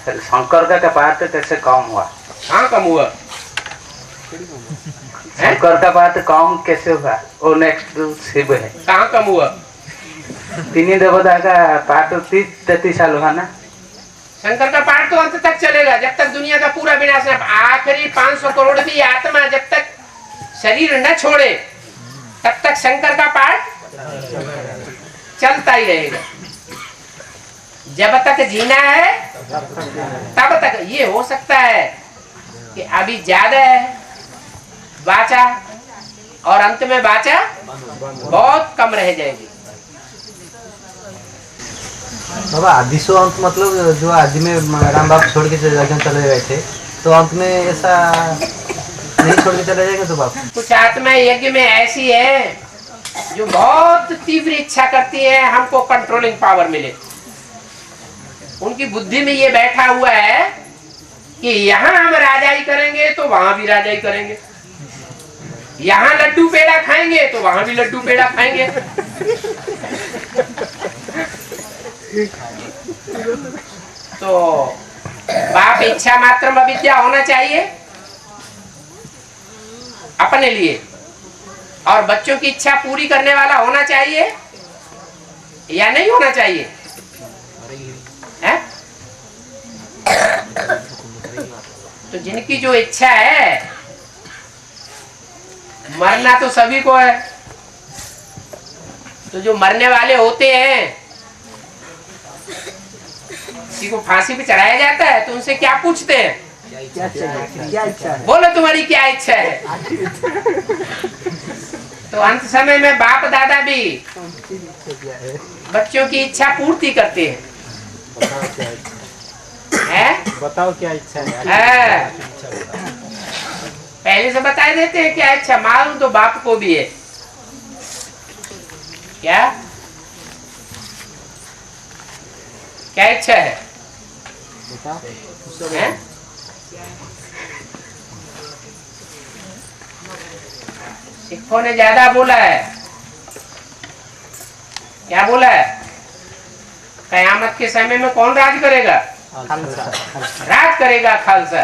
शंकर का पाठ कैसे कम हुआ? हाँ, कम हुआ। शंकर का पाठ कम कैसे हुआ? वो नेक्स्ट शिव है। कहाँ कम हुआ? तीन देवता का पाठ 30-33 साल हुआ ना। शंकर का पाठ तो अंत तक चलेगा, जब तक दुनिया का पूरा विनाश न। आखिरी 500 करोड़ की आत्मा जब तक शरीर न छोड़े तब तक शंकर का पाठ चलता ही रहेगा। जब तक जीना है तब तक ये हो सकता है कि अभी ज्यादा है वाचा और अंत में वाचा बहुत कम रह जाएगी। बाबा आदि से अंत मतलब जो आदि में राम बाप छोड़ के चले गए थे, तो अंत में ऐसा नहीं छोड़ के चले जाएंगे तो बाप? कुछ आत्मा यज्ञ में ऐसी है जो बहुत तीव्र इच्छा करती है हमको कंट्रोलिंग पावर मिले। उनकी बुद्धि में ये बैठा हुआ है कि यहाँ हम राजाई करेंगे तो वहां भी राजाई करेंगे, यहाँ लड्डू पेड़ा खाएंगे तो वहां भी लड्डू पेड़ा खाएंगे। तो बाप इच्छा मात्र अविद्या होना चाहिए अपने लिए, और बच्चों की इच्छा पूरी करने वाला होना चाहिए या नहीं होना चाहिए? है? तो जिनकी जो इच्छा है, मरना तो सभी को है, तो जो मरने वाले होते हैं किसी को फांसी पे चढ़ाया जाता है तो उनसे क्या पूछते हैं? क्या इच्छा है? बोलो तुम्हारी क्या इच्छा है? तो अंत समय में बाप दादा भी बच्चों की इच्छा पूर्ति करते हैं। बताओ क्या इच्छा है? पहले से बता देते हैं क्या इच्छा, मालूम तो बाप को भी है। क्या इच्छा है? सिखों ने ज्यादा बोला है। क्या बोला है? कयामत के समय में कौन राज करेगा? राज करेगा खालसा।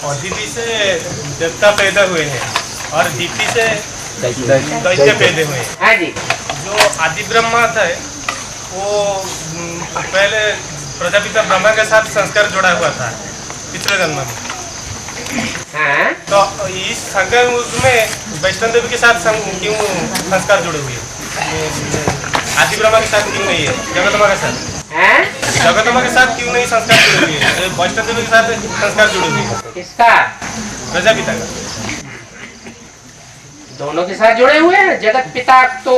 अदिति से देवता पैदा हुए हैं और दीप्ति से दैत्य पैदा हुए हैं। हाँ जी। जो आदि ब्रह्मा था वो पहले प्रजापिता ब्रह्मा के साथ संस्कार जुड़ा हुआ था पिछले जन्म में। हाँ? तो इस संस्कार में वैष्णव देवी के साथ क्यों संस्कार जुड़े हुए हैं? आदि ब्रह्मा के साथ क्यों नहीं है? जगदम्बा के साथ जगदम्बा के साथ क्यों नहीं संस्कार जुड़े हुए हैं? वैष्णव देवी के साथ संस्कार जुड़े हुए हैं। किसका? प्रजापिता का। दोनों के साथ जुड़े हुए हैं। जगत पिता तो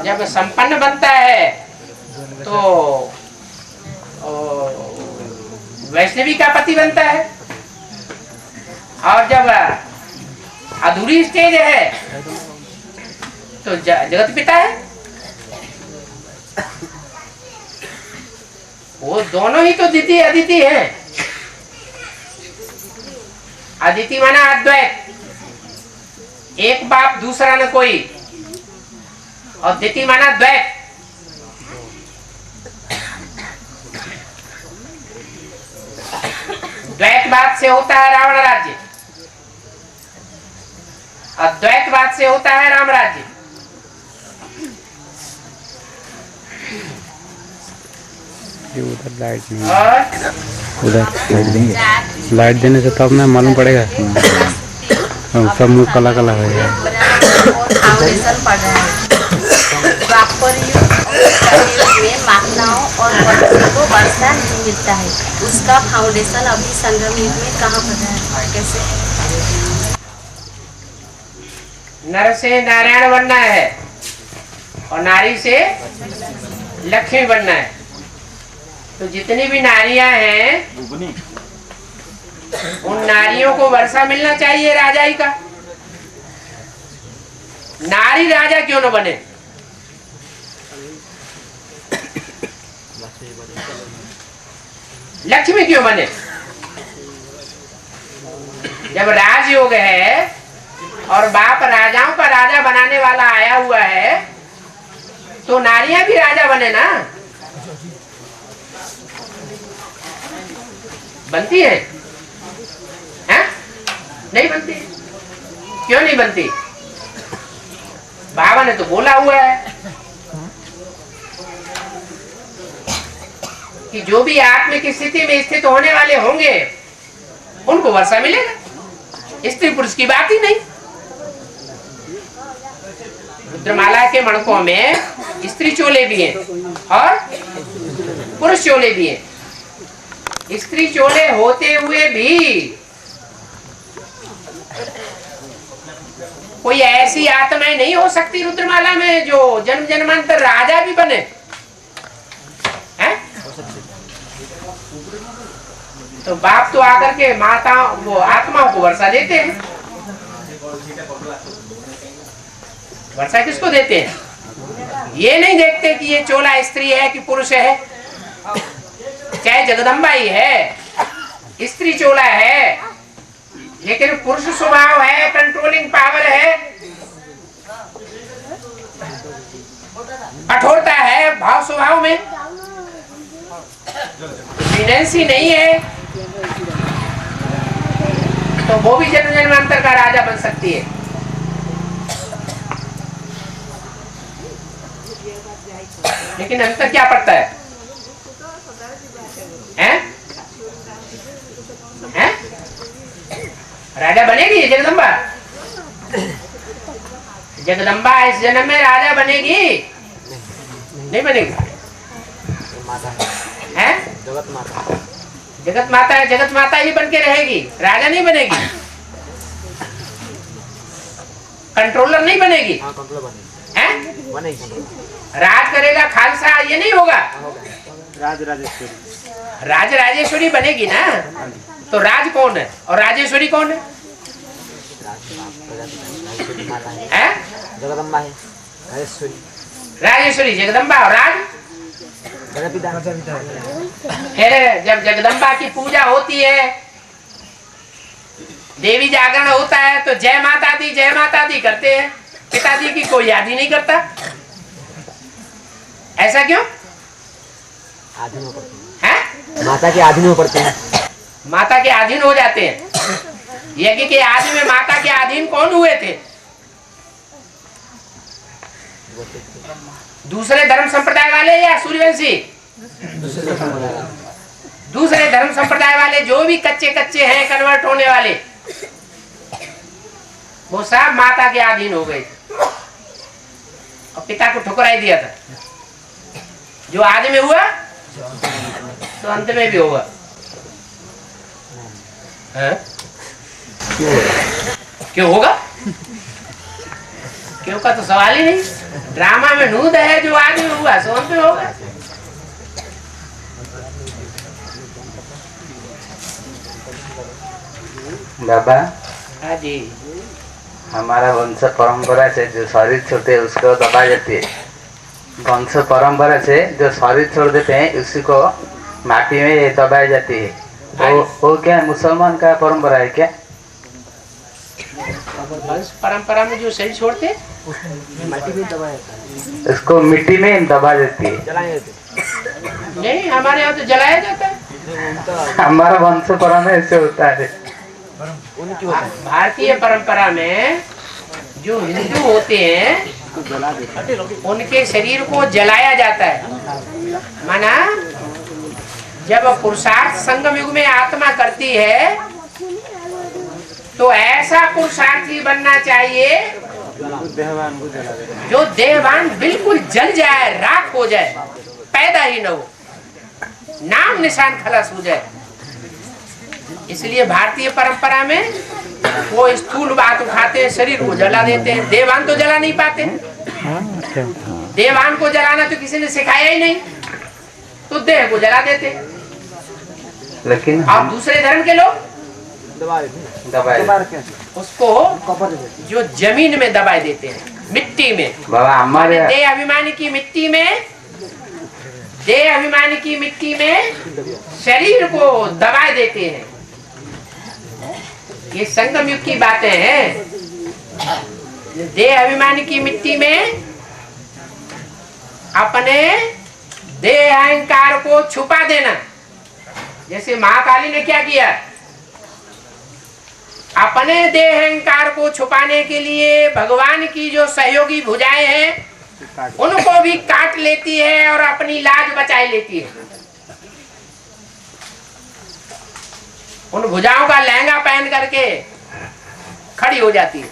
जब संपन्न बनता है तो वैष्णवी का पति बनता है, और जब अधूरी स्टेज है तो जगत पिता है। वो दोनों ही तो द्वितीय अदिति हैं। अदिति माना अद्वैत, एक बाप दूसरा न कोई, और द्वितीय माना द्वैत। द्वैतवाद से होता है रावण राज्य, अद्वैतवाद से होता है राम राज्य। उधर लाइट नहीं, उधर लाइट देंगे। लाइट देने से तब ना मालूम पड़ेगा, सब मुंह काला काला हो जाएगा। फाउंडेशन पड़ रहा है। प्रॉपर माताओं और बच्चों को वर्षा नहीं मिलता है, उसका फाउंडेशन अभी संगम युग में कहाँ पर है? कैसे? नर से नारायण बनना है और नारी से लक्ष्मी बनना है। तो जितनी भी नारियां हैं उन नारियों को वर्षा मिलना चाहिए राजाई का। नारी राजा क्यों न बने? लक्ष्मी क्यों बने? जब राजयोग है और बाप राजाओं का राजा बनाने वाला आया हुआ है तो नारियां भी राजा बने ना। बनती है? हैं? नहीं बनती। क्यों नहीं बनती? बाबा ने तो बोला हुआ है कि जो भी आत्मिक स्थिति में स्थित होने वाले होंगे उनको वर्षा मिलेगा। स्त्री पुरुष की बात ही नहीं। रुद्रमाला के मणकों में स्त्री चोले भी हैं और पुरुष चोले भी हैं। स्त्री चोले होते हुए भी कोई ऐसी आत्माएं नहीं हो सकती रुद्रमाला में जो जन्म जन्मांतर राजा भी बने हैं? तो बाप तो आकर के माता वो आत्माओं को वर्षा देते हैं। वर्षा किसको देते हैं? ये नहीं देखते कि ये चोला स्त्री है कि पुरुष है। चाहे जगदम्बा ही है, स्त्री चोला है, लेकिन पुरुष स्वभाव है, कंट्रोलिंग पावर है, कठोरता है भाव स्वभाव में, लीनेंसी नहीं है, तो वो भी जन्म जन्मांतर का राजा बन सकती है। लेकिन अंतर क्या पड़ता है? हैं? हैं? राजा बनेगी जगदम्बा? जगदम्बा इस जन्म में राजा बनेगी? नहीं बनेगी। हैं? जगत माता। जगत माता है, जगत माता ही बन के रहेगी, राजा नहीं बनेगी। कंट्रोलर नहीं बनेगी। हाँ, कंट्रोलर बनेगी। हैं? बनेगी। राज करेगा खालसा, ये नहीं होगा। राज राजेश्वरी। राज राजेश्वरी बनेगी ना। तो राज कौन है और राजेश्वरी कौन है? हैं? जगदम्बा है, राजेश्वरी। राजेश्वरी जगदम्बा और राज फिर जब जगदम्बा की पूजा होती है, देवी जागरण होता है, तो जय माता दी करते हैं। पिताजी की कोई याद ही नहीं करता। ऐसा क्यों? आधीन हो पड़ते हैं। हैं? माता के आधीन हो पड़ते हैं। माता के अधीन हो जाते हैं। यज्ञ के आदि में माता के अधीन कौन हुए थे? दूसरे धर्म संप्रदाय वाले या सूर्यवंशी? दूसरे धर्म संप्रदाय वाले जो भी कच्चे हैं, कन्वर्ट होने वाले, वो सब माता के अधीन हो गए और पिता को ठुकराई दिया था। जो आदि में हुआ तो अंत में भी होगा। क्यों होगा? क्यों का तो सवाल ही नहीं। ड्रामा में नूद है, जो आदि में हुआ सो अंत में होगा। बाबा, हाँ जी। हमारा वंश परंपरा से जो शरीर छोड़ते हैं उसको दबा जाती है। वंश परंपरा से जो शरीर छोड़ देते हैं उसी को माटी में दबाई जाती है। वो क्या मुसलमान का परंपरा है क्या? वंश परंपरा में जो शरीर छोड़ते माटी में दबाया जाता है। उसको मिट्टी में दबा देती है। जलाए जाते नहीं, हमारे यहाँ तो जलाया जाता है। हमारा वंश परंपरा ऐसे होता है। उनकी होता है। भारतीय परंपरा में जो हिंदू होते हैं उनके शरीर को जलाया जाता है। माना जब पुरुषार्थ संगम युग में आत्मा करती है तो ऐसा पुरुषार्थी बनना चाहिए जो देहवान बिल्कुल जल जाए, राख हो जाए, पैदा ही न हो, नाम निशान खलास हो जाए। इसलिए भारतीय परंपरा में वो स्थूल बात उठाते हैं, शरीर को जला देते हैं। देवान तो जला नहीं पाते। देवान को जलाना तो किसी ने सिखाया ही नहीं, तो देह को जला देते। लेकिन आप दूसरे धर्म के लोग दबाए उसको जो जमीन में दबाए देते हैं, मिट्टी में। बाबा हमारे देह अभिमानी की मिट्टी में, देह अभिमानी की मिट्टी में शरीर को दबाए देते हैं। ये संगम युग की बातें हैं। देह अभिमानी की मिट्टी में अपने देह अहंकार को छुपा देना। जैसे महाकाली ने क्या किया, अपने देह अहंकार को छुपाने के लिए भगवान की जो सहयोगी भुजाएं हैं उनको भी काट लेती है और अपनी लाज बचाए लेती है। उन भुजाओं का लहंगा पहन करके खड़ी हो जाती है,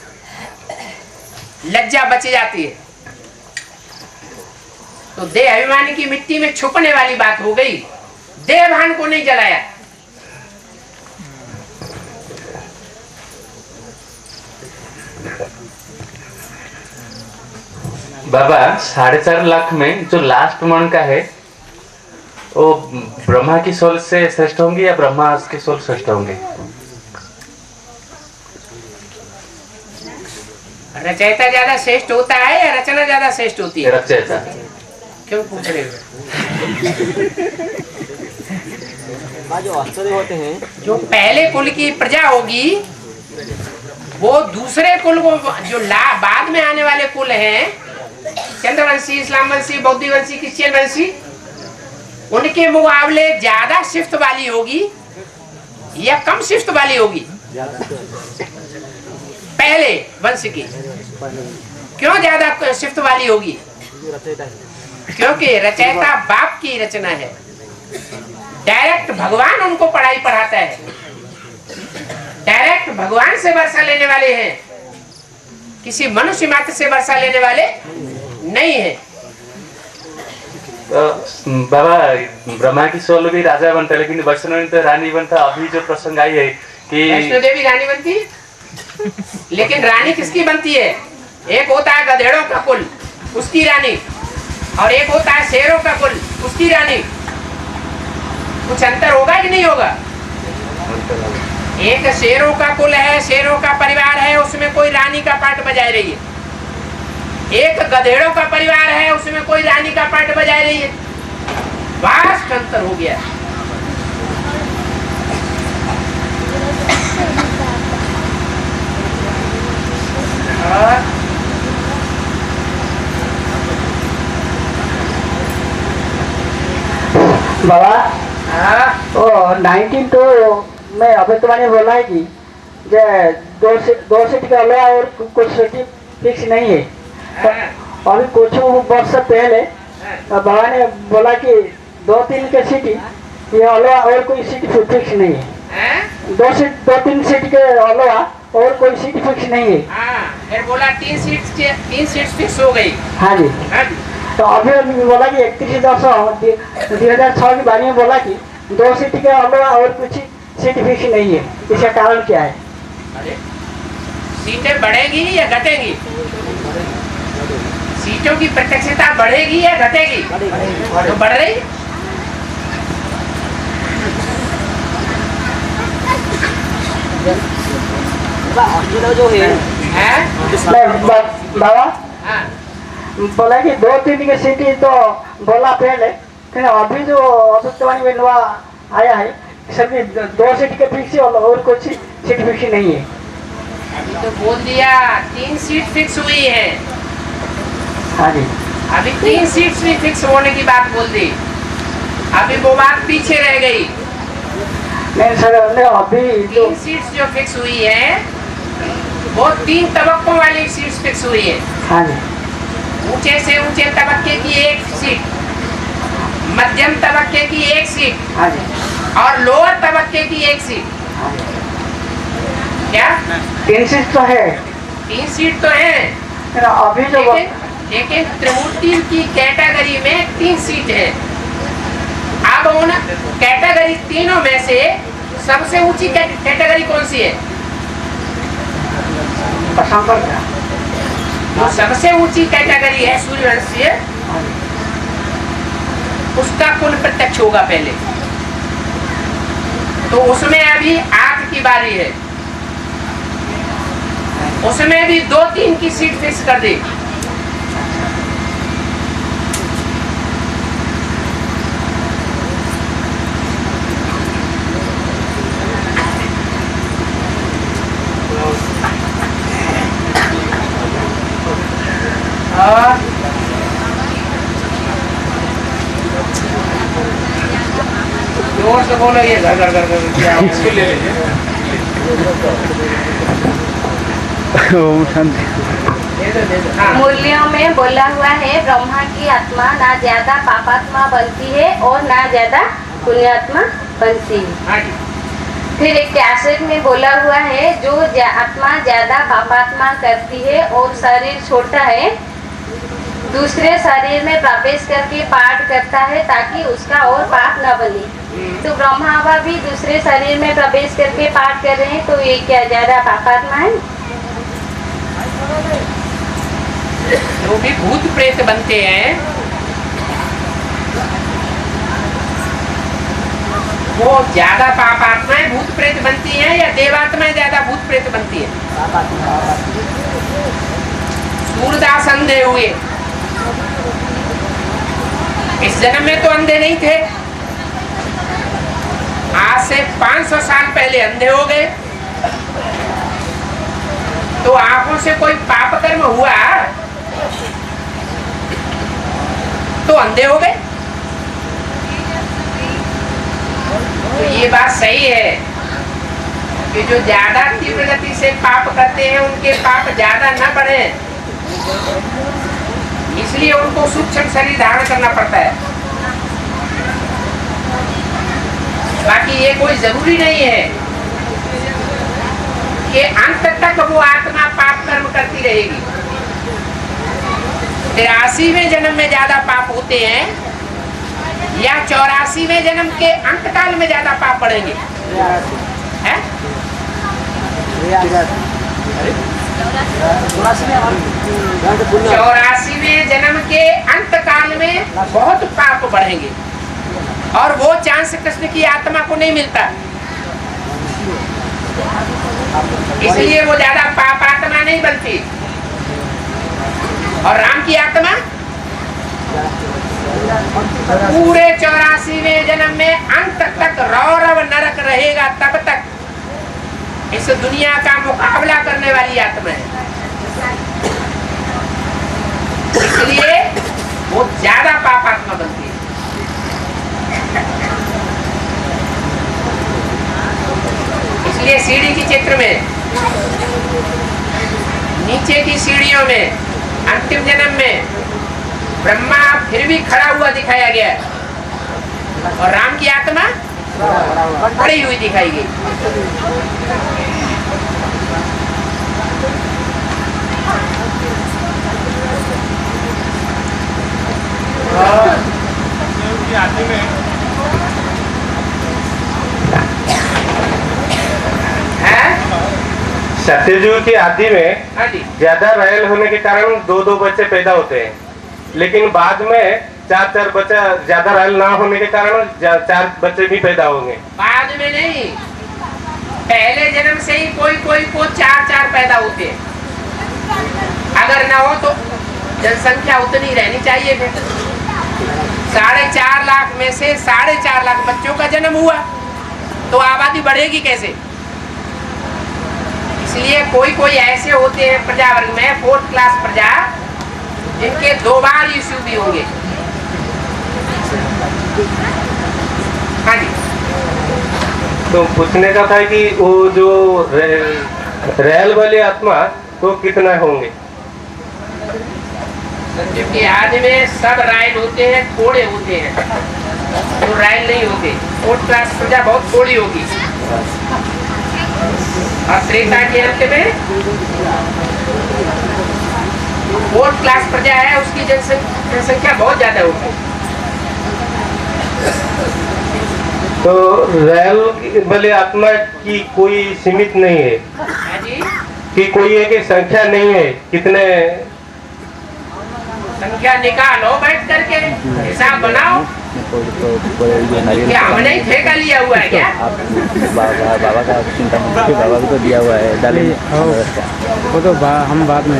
लज्जा बच जाती है। तो देह अभिमानी की मिट्टी में छुपने वाली बात हो गई, देहभान को नहीं जलाया। बाबा 4.5 लाख में जो लास्ट मन का है वो ब्रह्मा की सोल से श्रेष्ठ होंगे या ब्रह्मा के सोल श्रेष्ठ होंगे? रचयिता ज्यादा श्रेष्ठ होता है या रचना ज्यादा श्रेष्ठ होती है? रचयिता। क्यों पूछ रहे हो? जो आश्चर्य होते हैं, जो पहले कुल की प्रजा होगी वो दूसरे कुल को, जो बाद में आने वाले कुल हैं, चंद्रवंशी, इस्लाम वंशी, बौद्ध वंशी, क्रिश्चियन वंशी, उनके मुकाबले ज्यादा शिफ्ट वाली होगी या कम शिफ्ट वाली होगी? पहले वंश की। क्यों ज्यादा शिफ्ट वाली होगी? क्योंकि रचयिता बाप की रचना है, डायरेक्ट भगवान उनको पढ़ाई पढ़ाता है, डायरेक्ट भगवान से वर्षा लेने वाले हैं, किसी मनुष्य मात्र से वर्षा लेने वाले नहीं है। बाबा ब्रह्मा की सोल भी राजा बनता है लेकिन वैष्णो तो रानी बनता। अभी जो प्रसंग आई है कि वैष्णो देवी रानी बनती है, लेकिन रानी किसकी बनती है? एक होता है गधेड़ों का कुल, उसकी रानी, और एक होता है शेरों का कुल, उसकी रानी। कुछ अंतर होगा कि नहीं होगा? एक शेरों का कुल है, शेरों का परिवार है, उसमें कोई रानी का पार्ट बजाय रही है। एक गधेड़ों का परिवार है, उसमें कोई रानी का पार्ट बजाय रही है। वास्ट अंतर हो गया। बाबा ओ 19 तो मैं अभी तुम्हारे बोला है कि दो सीट का अलावा और कुछ सीट फिक्स नहीं है। तो अभी कुछ वर्ष पहले बाबा ने बोला कि 2-3 के सीट ये अलावा और कोई सीट फिक्स नहीं है। 2-3 सीट के अलावा और कोई सीट फिक्स नहीं है। फिर बोला 3 सीट फिक्स हो गई। हाँ जी। तो अभी बोला कि 31/10/2006 की बारी में बोला कि 2 सीट के अलावा और कुछ सीट फिक्स नहीं है। इसका कारण क्या है? सीटें बढ़ेगी या घटेगी? सीटों की प्रत्यक्षता बढ़ेगी या घटेगी? तो बढ़ रही। जो है बाबा बोला कि 2-3 के सीट तो बोला पहले, फिर अभी जो अशुद्धवाणी में नवा आया है सभी 2 सीट के फिक्स और कुछ सीट फिक्स नहीं है। अभी तो बोल दिया 3 सीट फिक्स हुई है। हाँ जी। अभी 3 सीट्स भी फिक्स होने की बात बोल दी, अभी वो बात पीछे रह गई। नहीं सर, अभी 3 सीट्स जो फिक्स हुई है वो 3 तबक्कों वाली सीट्स फिक्स हुई है। हाँ जी। ऊंचे से ऊंचे तबक्के की 1 सीट, मध्यम तबक्के की 1 सीट, हाँ जी, और लोअर तबक्के की 1 सीट। हाँ जी। क्या 3 सीट तो है? 3 सीट तो है। अभी जो लेकिन त्रिमूर्ति की कैटेगरी में 3 सीट है। अब उन कैटेगरी तीनों में से सबसे ऊंची कैटेगरी कौन सी है? जो सबसे ऊंची कैटेगरी है सूर्यवंशीय, उसका कुल प्रत्यक्ष होगा पहले। तो उसमें अभी 8 की बारी है, उसमें भी 2-3 की सीट फिक्स कर दी। जोर से बोलो, ये घर घर घर घर इसको ले लीजिए। मूल्यों में बोला हुआ है ब्रह्मा की आत्मा ना ज्यादा पापात्मा बनती है और ना ज्यादा पुण्यात्मा बनती है। फिर एक कैसेट में बोला हुआ है जो आत्मा ज्यादा पापात्मा करती है और शरीर छोड़ता है, दूसरे शरीर में प्रवेश करके पाठ करता है ताकि उसका और पाप न बने। तो ब्रह्मा बाबा भी दूसरे शरीर में प्रवेश करके पाठ कर रहे हैं, तो ये क्या ज्यादा पापात्मा है? जो भी भूत प्रेत बनते हैं वो ज्यादा पाप आत्माएं भूत प्रेत बनती हैं या देवात्माएं ज्यादा भूत प्रेत बनती हैं? सूरदास अंधे हुए, इस जन्म में तो अंधे नहीं थे, आज से 500 साल पहले अंधे हो गए। तो आंखों से कोई पाप कर्म हुआ तो अंधे हो गए। तो ये बात सही है कि जो ज्यादा तीव्र गति से पाप करते हैं उनके पाप ज्यादा न बढ़े, इसलिए उनको सूक्ष्म शरीर धारण करना पड़ता है। बाकी ये कोई जरूरी नहीं है कि अंत तक वो आत्मा पाप कर्म करती रहेगी। 83वें जन्म में ज्यादा पाप होते हैं या 84वें जन्म के अंत काल में ज्यादा पाप बढ़ेंगे? 84वें जन्म के अंत काल में बहुत पाप बढ़ेंगे और वो चांस कृष्ण की आत्मा को नहीं मिलता, इसलिए वो ज्यादा पाप आत्मा नहीं बनती। और राम की आत्मा पूरे 84वें जन्म में अंत तक रौरव नरक रहेगा, तब तक इस दुनिया का मुकाबला करने वाली आत्मा है, इसलिए वो ज्यादा पापात्मा बनती है। इसलिए सीढ़ी की चित्र में नीचे की सीढ़ियों में अंतिम जन्म में ब्रह्मा फिर भी खड़ा हुआ दिखाया गया और राम की आत्मा खड़ी हुई दिखाई गई। आदि में सत्ययुग की आदि में ज्यादा रायल होने के कारण 2-2 बच्चे पैदा होते हैं, लेकिन बाद में 4-4 बच्चा ज्यादा रायल ना होने के कारण 4 बच्चे भी पैदा होंगे। बाद में नहीं, पहले जन्म से ही कोई कोई को 4-4 पैदा होते हैं। अगर ना हो तो जनसंख्या उतनी रहनी चाहिए। फिर 4.5 लाख में से 4.5 लाख बच्चों का जन्म हुआ तो आबादी बढ़ेगी कैसे? इसलिए कोई कोई ऐसे होते हैं प्रजा वर्ग में 4th क्लास प्रजा जिनके 2 बार यीशु भी होंगे। हाँ जी, तो पूछने का था कि वो जो रेल वाले आत्मा तो कितना होंगे? क्योंकि आज में सब रायल होते हैं, थोड़े होते हैं, तो रायल नहीं होते। 4th क्लास प्रजा बहुत थोड़ी होगी और त्रेता के अंत में 4th क्लास प्रजा है, उसकी जनसंख्या बहुत ज्यादा होगी। तो रेल वाले आत्मा की कोई सीमित नहीं है जी? कि कोई एक संख्या नहीं है? कितने संख्या निकालो, बैठ करके हिसाब बनाओ। क्या हमने ही ठेका लिया हुआ है क्या? बाबा का चिंता नहीं, बाबा को दिया हुआ है, डालेंगे वो तो हम बाद में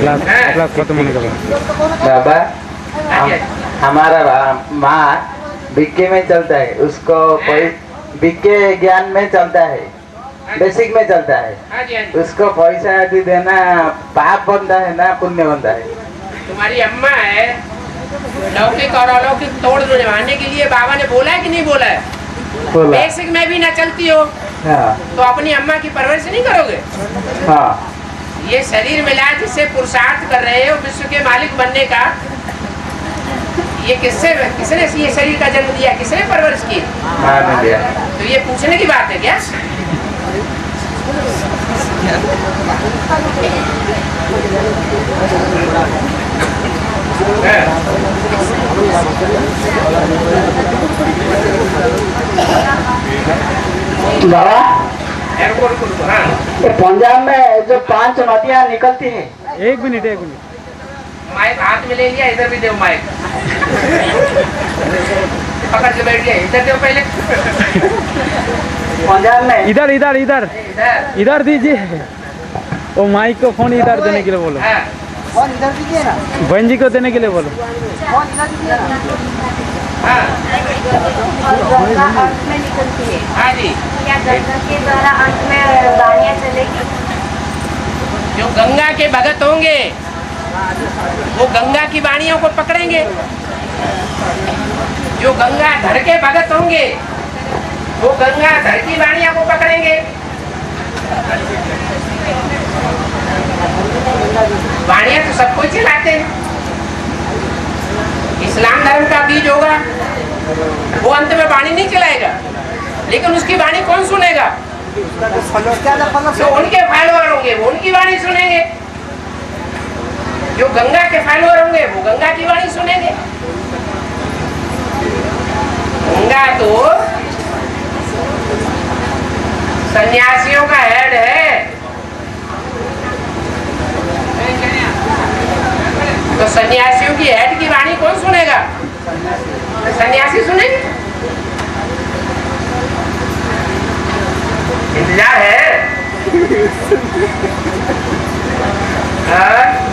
क्लास खत्म होने के बाद। बाबा हमारा माँ बीके में चलता है, उसको बीके ज्ञान में चलता है, बेसिक में चलता है, उसको पैसा यदि देना पाप बनता है ना पुण्य बनता है? तुम्हारी अम्मा है, लौकिक और अलौकिक तोड़ निभाने के लिए बाबा ने बोला है कि नहीं बोला है? बेसिक में भी ना चलती हो तो अपनी अम्मा की परवरिश नहीं करोगे? हाँ। ये शरीर मिला जिससे पुरुषार्थ कर रहे हो विश्व के मालिक बनने का, ये किसने ये शरीर का जन्म दिया, किसने परवरिश की? हाँ, तो ये पूछने की बात है क्या? बाबा रुको रुको रुको, हाँ ये पंजाब में जो 5 नदियाँ निकलती है, एक मिनट माइक हाथ में ले लिया, इधर भी दो माइक, पकड़ के बैठ गया, इधर दो पहले, पंजाब में इधर इधर इधर इधर, इधर दीजिए। वो माइक को फोन इधर देने के लिए बोलो, हाँ फोन इधर दीजिए ना, बहन जी को देने के लिए बोलो। फोन इधर दीजिए ना। हाँ गंगा अंत में निकलती है, हाँ जी। क्या गंगा के द्वारा अंत में गाड़ियाँ चलेगी? जो गंगा के भगत होंगे वो गंगा की वाणियों को पकड़ेंगे, जो गंगा धर के भगत होंगे वो गंगा धर की वाणियों को पकड़ेंगे। वाणियां तो सबको ही चलाते हैं। इस्लाम धर्म का बीज होगा वो अंत में वाणी नहीं चलाएगा, लेकिन उसकी वाणी कौन सुनेगा? जो उनके फॉलोअर होंगे वो उनकी वाणी सुनेंगे, जो गंगा के फॉलोअर होंगे वो गंगा की वाणी सुनेंगे। गंगा तो सन्यासियों का हेड है, तो सन्यासियों की हेड की वाणी कौन सुनेगा? सन्यासी सुनेंगे। इंतजार है। हाँ?